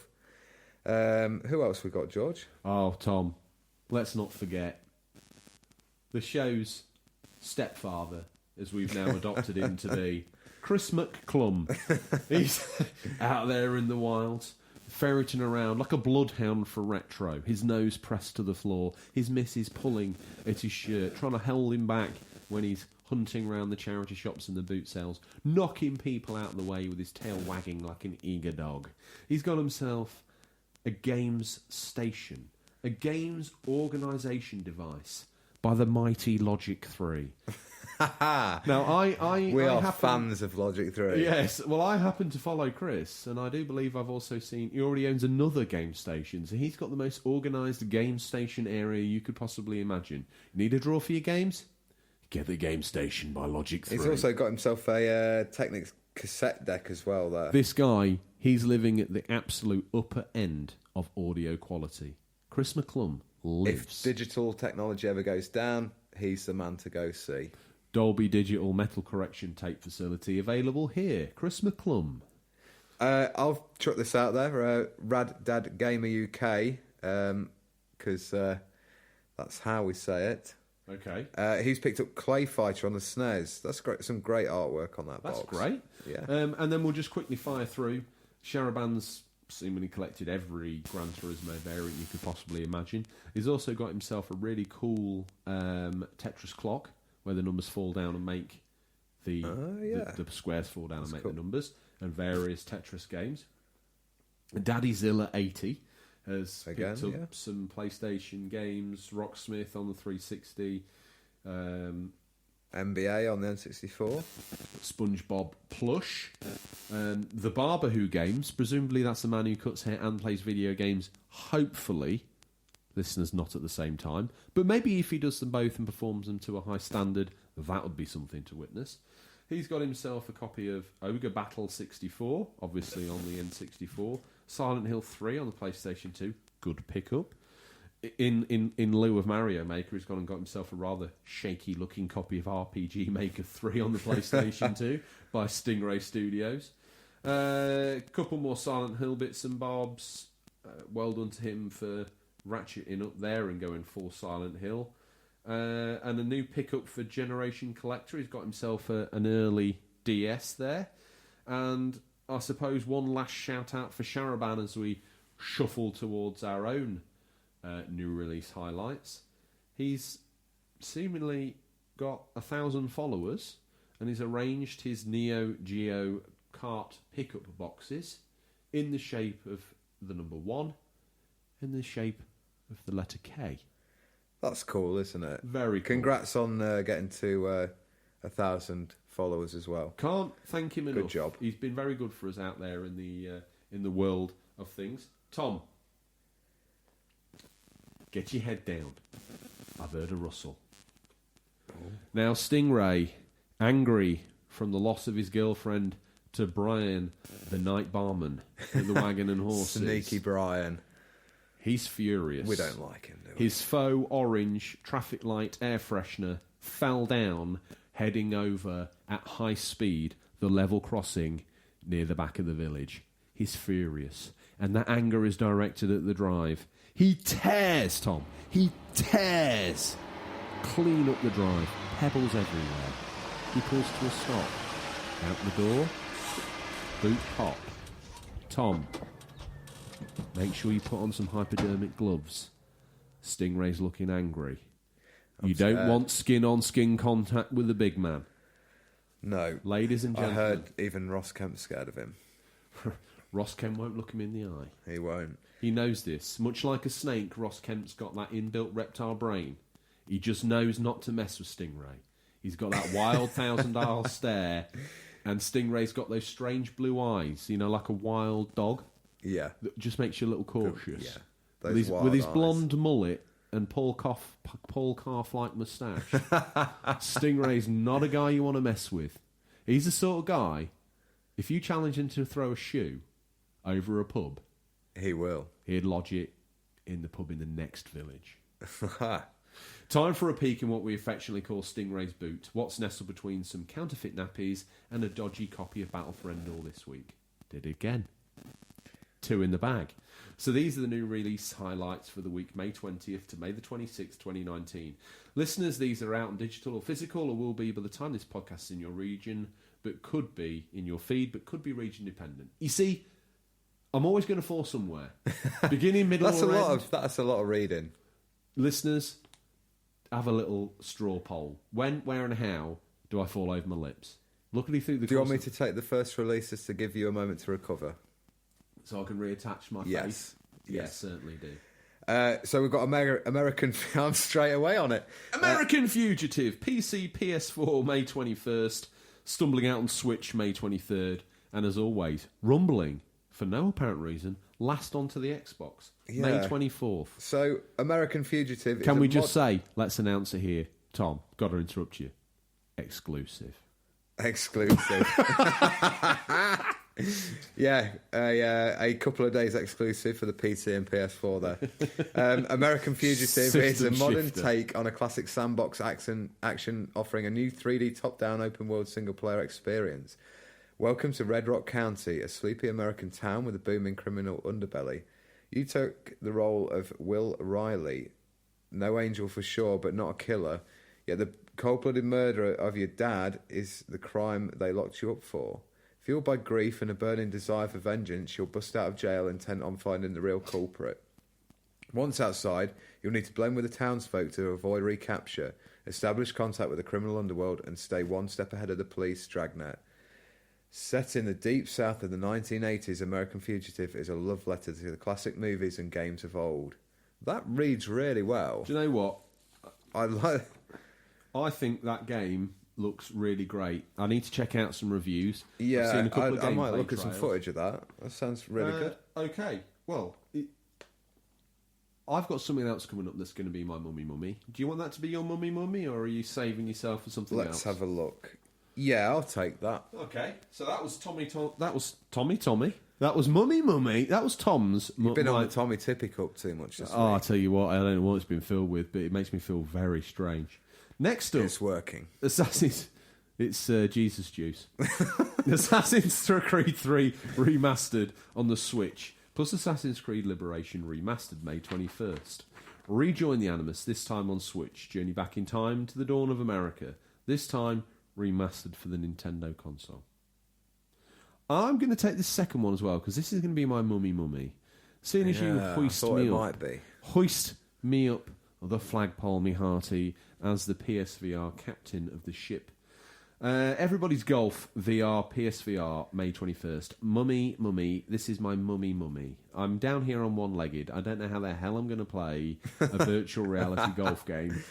Who else we got, George? Oh, Tom, let's not forget the show's stepfather, as we've now adopted him to be, Chris McClum. He's out there in the wilds, ferreting around like a bloodhound for retro, his nose pressed to the floor, his missus pulling at his shirt, trying to hold him back when he's hunting around the charity shops and the boot sales, knocking people out of the way with his tail wagging like an eager dog. He's got himself a games station, a games organisation device by the mighty Logic 3. Now, We I are happen- fans of Logic 3. Yes, well, I happen to follow Chris, and I do believe I've also seen he already owns another game station, so he's got the most organised game station area you could possibly imagine. Need a draw for your games? Get the game station by Logic 3. He's also got himself a Technics cassette deck as well there. This guy, he's living at the absolute upper end of audio quality. Chris McClum lives. If digital technology ever goes down, he's the man to go see. Dolby Digital metal correction tape facility available here. Chris McClum. I'll chuck this out there. Rad Dad Gamer UK, because that's how we say it. Okay. He's picked up Clay Fighter on the SNES. That's great. Some great artwork on that That's box. great. Yeah. And then we'll just quickly fire through. Sharaban's seemingly collected every Gran Turismo variant you could possibly imagine. He's also got himself a really cool Tetris clock, where the numbers fall down and make the squares fall down and make cool. the numbers, and various Tetris games. Daddy Zilla 80 has Again, picked up yeah. some PlayStation games, Rocksmith on the 360, NBA on the N64. SpongeBob plush, the Barber Who games. Presumably that's the man who cuts hair and plays video games. Hopefully, listeners not at the same time, but maybe if he does them both and performs them to a high standard, that would be something to witness. He's got himself a copy of Ogre Battle 64, obviously on the N64. Silent Hill 3 on the PlayStation 2, good pickup. In lieu of Mario Maker, he's gone and got himself a rather shaky-looking copy of RPG Maker 3 on the PlayStation 2 by Stingray Studios. A couple more Silent Hill bits and bobs. Well done to him for ratcheting up there and going full Silent Hill. And a new pickup for Generation Collector. He's got himself an early DS there. And I suppose one last shout-out for Sharaban as we shuffle towards our own new release highlights. He's seemingly got 1,000 followers, and he's arranged his Neo Geo cart pickup boxes in the shape of the number 1, in the shape of the letter K. That's cool, isn't it? Very cool. Congrats on getting to 1,000 followers as well. Can't thank him enough. Good job. He's been very good for us out there in the world of things. Tom, get your head down. I've heard a rustle. Now, Stingray, angry from the loss of his girlfriend to Brian, the night barman at the Wagon and Horses. Sneaky Brian. He's furious. We don't like him, do we? His faux orange traffic light air freshener fell down, heading over at high speed the level crossing near the back of the village. He's furious, and that anger is directed at the drive. He tears, Tom. He tears clean up the drive. Pebbles everywhere. He pulls to a stop. Out the door. Boot pop. Tom, make sure you put on some hypodermic gloves. Stingray's looking angry. You don't want skin-on-skin contact with the big man. No. Ladies and I gentlemen. heard even Ross Kemp's scared of him. Ross Kemp won't look him in the eye. He won't. He knows this. Much like a snake, Ross Kemp's got that inbuilt reptile brain. He just knows not to mess with Stingray. He's got that wild thousand-dial stare, and Stingray's got those strange blue eyes, you know, like a wild dog. Yeah. That just makes you a little cautious. Yeah. With Those his, with his wild eyes. blonde mullet and Paul Calf-like moustache, Stingray's not a guy you want to mess with. He's the sort of guy, if you challenge him to throw a shoe over a pub, He will. he'd lodge it in the pub in the next village. Time for a peek in what we affectionately call Stingray's boot. What's nestled between some counterfeit nappies and a dodgy copy of Battle for Endor this week? Did it again. 2 in the bag. So these are the new release highlights for the week May 20th to May the 26th, 2019. Listeners, these are out on digital or physical, or will be by the time this podcast is in your region, but could be in your feed, but could be region dependent. You see, I'm always going to fall somewhere. Beginning, middle, That's or end. That's a lot of reading. Listeners, have a little straw poll. When, where, and how do I fall over my lips? Luckily through the Do you want me course to take the first releases to give you a moment to recover? so I can reattach my Yes. face? Yes, certainly do. So we've got American. I'm straight away on it. American Fugitive, PC, PS4, May 21st, stumbling out on Switch, May 23rd, and as always, rumbling, for no apparent reason, last onto the Xbox, May Yeah. 24th. So American Fugitive. Can is we a just say, let's announce it here, Tom, got to interrupt you, exclusive. exclusive? Yeah, a couple of days exclusive for the PC and PS4 there. American Fugitive is a System modern shifter. take on a classic sandbox action offering a new 3D top-down open-world single-player experience. Welcome to Red Rock County, a sleepy American town with a booming criminal underbelly. You took the role of Will Riley, no angel for sure, but not a killer, yet the cold-blooded murderer of your dad is the crime they locked you up for. Fueled by grief and a burning desire for vengeance, you'll bust out of jail intent on finding the real culprit. Once outside, you'll need to blend with the townsfolk to avoid recapture, establish contact with the criminal underworld, and stay one step ahead of the police dragnet. Set in the deep south of the 1980s, American Fugitive is a love letter to the classic movies and games of old. That reads really well. Do you know what? I I think that game looks really great. I need to check out some reviews. I've seen Yeah, a couple of I might gameplay look at some trails. footage of that. That sounds really good. Okay, well, I've got something else coming up that's going to be my mummy. Do you want that to be your mummy, or are you saving yourself for something else? Let's have a look. Yeah, I'll take that. Okay, so that was Tommy. That was Tommy. That was Mummy. That was Tom's. You've been on the Tommy Tippy Cup too much this Oh, I week. tell you what, I don't know what it's been filled with, but it makes me feel very strange. Next up, It's working. Assassin's. It's Jesus Juice. Assassin's Creed 3 remastered on the Switch, plus Assassin's Creed Liberation remastered May 21st. Rejoin the Animus, this time on Switch. Journey back in time to the dawn of America. This time remastered for the Nintendo console. I'm going to take this second one as well, because this is going to be my mummy. Seeing as you Yeah, I hoist thought me it up. might be. Hoist me up the flagpole, me hearty, as the PSVR captain of the ship. Everybody's Golf VR PSVR May 21st. Mummy, this is my mummy. I'm down here on one-legged. I don't know how the hell I'm going to play a virtual reality golf game,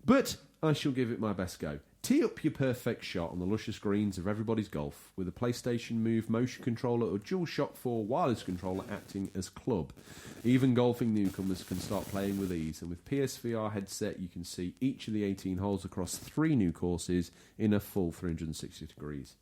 but I shall give it my best go. Tee up your perfect shot on the luscious greens of Everybody's Golf with a PlayStation Move motion controller or DualShock 4 wireless controller acting as club. Even golfing newcomers can start playing with ease, and with PSVR headset you can see each of the 18 holes across 3 new courses in a full 360 degrees.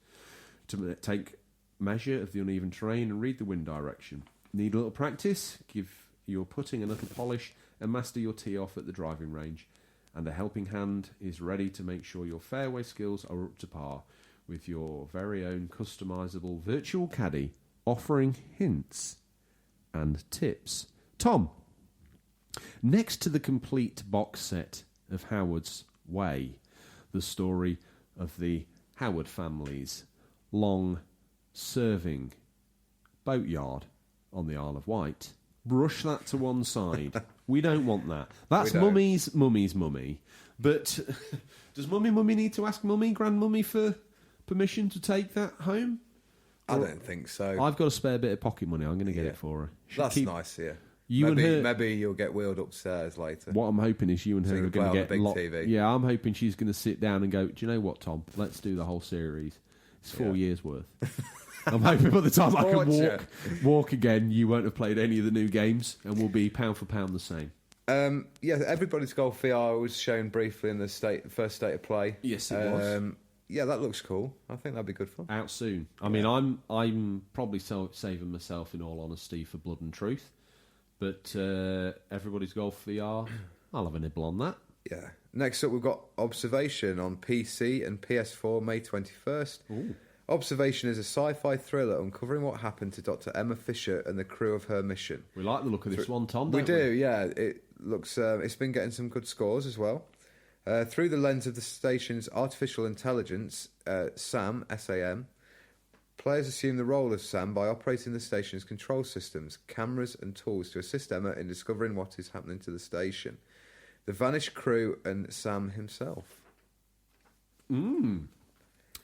To take measure of the uneven terrain and read the wind direction. Need a little practice? Give your putting a little polish and master your tee off at the driving range. And a helping hand is ready to make sure your fairway skills are up to par with your very own customisable virtual caddy offering hints and tips. Tom, next to the complete box set of Howard's Way, the story of the Howard family's long-serving boatyard on the Isle of Wight, brush that to one side. We don't want that. That's We don't. mummy's mummy. But does mummy need to ask grandmummy for permission to take that home? I don't think so. I've got a spare bit of pocket money. I'm going to get Yeah. it for her. She'll That's keep- nice here. You and her- Maybe you'll get wheeled upstairs later. What I'm hoping is you and So her you are can going play to on get the big TV. Yeah, I'm hoping she's going to sit down and go, do you know what, Tom? Let's do the whole series. It's 4 years worth. I'm hoping by the time I can Fortune. walk again, you won't have played any of the new games, and we'll be pound for pound the same. Yeah, Everybody's Golf VR was shown briefly in the first state of play. Yes, it was. Yeah, that looks cool. I think that'd be good fun. Out soon. I mean, I'm probably saving myself, in all honesty, for Blood and Truth. But Everybody's Golf VR, I'll have a nibble on that. Yeah. Next up, we've got Observation on PC and PS4 May 21st. Ooh. Observation is a sci-fi thriller uncovering what happened to Dr. Emma Fisher and the crew of her mission. We like the look of this one, Tom, We don't do, yeah. It looks. It's been getting some good scores as well. Through the lens of the station's artificial intelligence, SAM, S-A-M, players assume the role of Sam by operating the station's control systems, cameras and tools to assist Emma in discovering what is happening to the station. The vanished crew and Sam himself.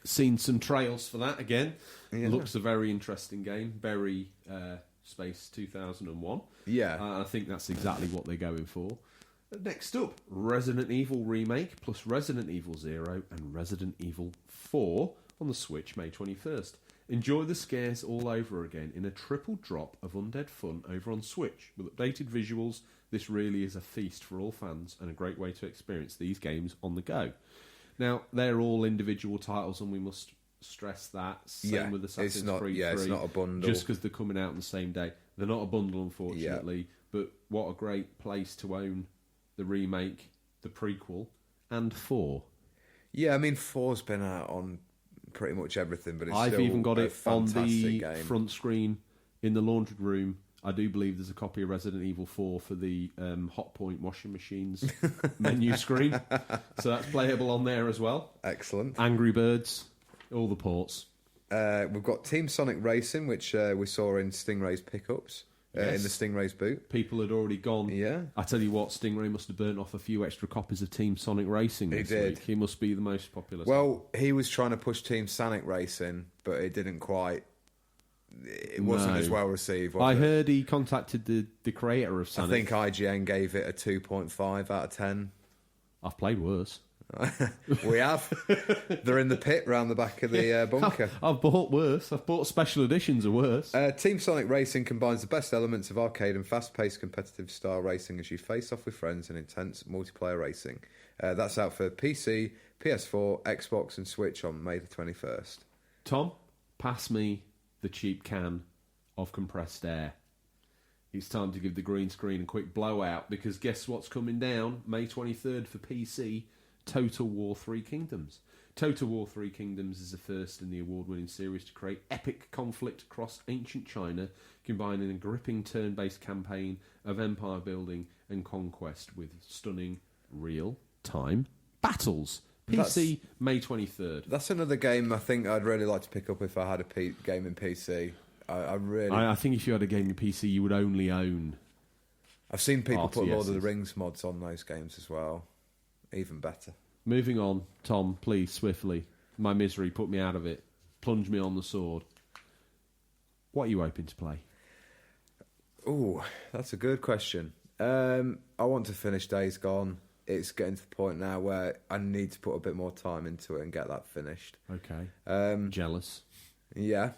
Seen some trails for that again. Yeah. Looks a very interesting game. Very Space 2001. Yeah. I think that's exactly what they're going for. Next up, Resident Evil Remake plus Resident Evil 0 and Resident Evil 4 on the Switch May 21st. Enjoy the scares all over again in a triple drop of undead fun over on Switch. With updated visuals, this really is a feast for all fans and a great way to experience these games on the go. Now, they're all individual titles, and we must stress that. Same with Assassin's Creed 3. It's not a bundle. Just because they're coming out on the same day. They're not a bundle, unfortunately, but what a great place to own the remake, the prequel, and 4. Yeah, I mean, 4's been out on pretty much everything, but it's I've still even got a it on fantastic the game. front screen in the laundry room. I do believe there's a copy of Resident Evil 4 for the Hotpoint washing machine's menu screen. So that's playable on there as well. Excellent. Angry Birds, all the ports. We've got Team Sonic Racing, which we saw in Stingray's pickups, in the Stingray's boot. People had already gone. Yeah. I tell you what, Stingray must have burnt off a few extra copies of Team Sonic Racing this did. week. He must be the most popular. Well, he was trying to push Team Sonic Racing, but it didn't quite. It wasn't No. as well received. Was I it? heard he contacted the creator of I Sonic. think IGN gave it a 2.5 out of 10. I've played worse. We have. They're in the pit round the back of the bunker. I've bought worse. I've bought special editions of worse. Team Sonic Racing combines the best elements of arcade and fast-paced competitive style racing as you face off with friends in intense multiplayer racing. That's out for PC, PS4, Xbox and Switch on May the 21st. Tom, pass me the cheap can of compressed air. It's time to give the green screen a quick blowout, because guess what's coming down May 23rd for PC? Total War 3 Kingdoms. Total War 3 Kingdoms is the first in the award-winning series to create epic conflict across ancient China, combining a gripping turn-based campaign of empire building and conquest with stunning real-time battles. PC, May 23rd. That's another game I think I'd really like to pick up if I had a game in PC. I think if you had a game in PC, you would only own... I've seen people put Lord of the RTSs. Rings mods on those games as well. Even better. Moving on, Tom, please, swiftly. My misery, put me out of it. Plunge me on the sword. What are you hoping to play? Ooh, that's a good question. I want to finish Days Gone. It's getting to the point now where I need to put a bit more time into it and get that finished. Okay. Jealous. Yeah.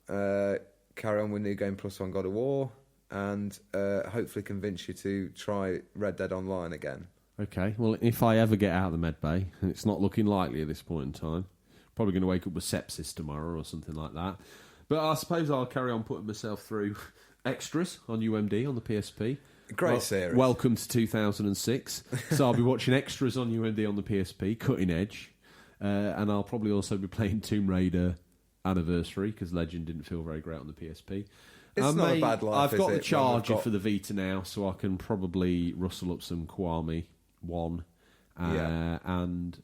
Carry on with New Game Plus on God of War, and hopefully convince you to try Red Dead Online again. Okay, well, if I ever get out of the med bay, and it's not looking likely at this point in time, probably going to wake up with sepsis tomorrow or something like that. But I suppose I'll carry on putting myself through Extras on UMD on the PSP. Great series. Welcome to 2006. So I'll be watching Extras on UMD on the PSP, Cutting Edge, and I'll probably also be playing Tomb Raider Anniversary, because Legend didn't feel very great on the PSP. It's not a bad life, I've got is the it? charger When we've got- for the Vita now, so I can probably rustle up some Kiwami 1. Yeah. And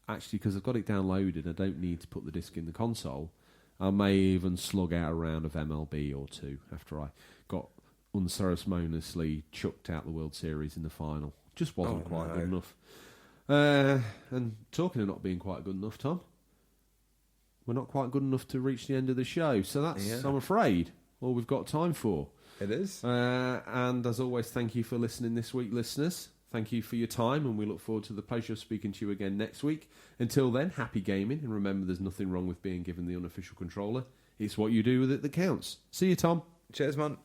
actually, because I've got it downloaded, I don't need to put the disc in the console. I may even slug out a round of MLB or two after I got unceremoniously chucked out the World Series in the final. Just wasn't quite good enough. And talking of not being quite good enough, Tom, we're not quite good enough to reach the end of the show. So that's, I'm afraid, all we've got time for. It is. And as always, thank you for listening this week, listeners. Thank you for your time, and we look forward to the pleasure of speaking to you again next week. Until then, happy gaming, and remember, there's nothing wrong with being given the unofficial controller. It's what you do with it that counts. See you, Tom. Cheers, man.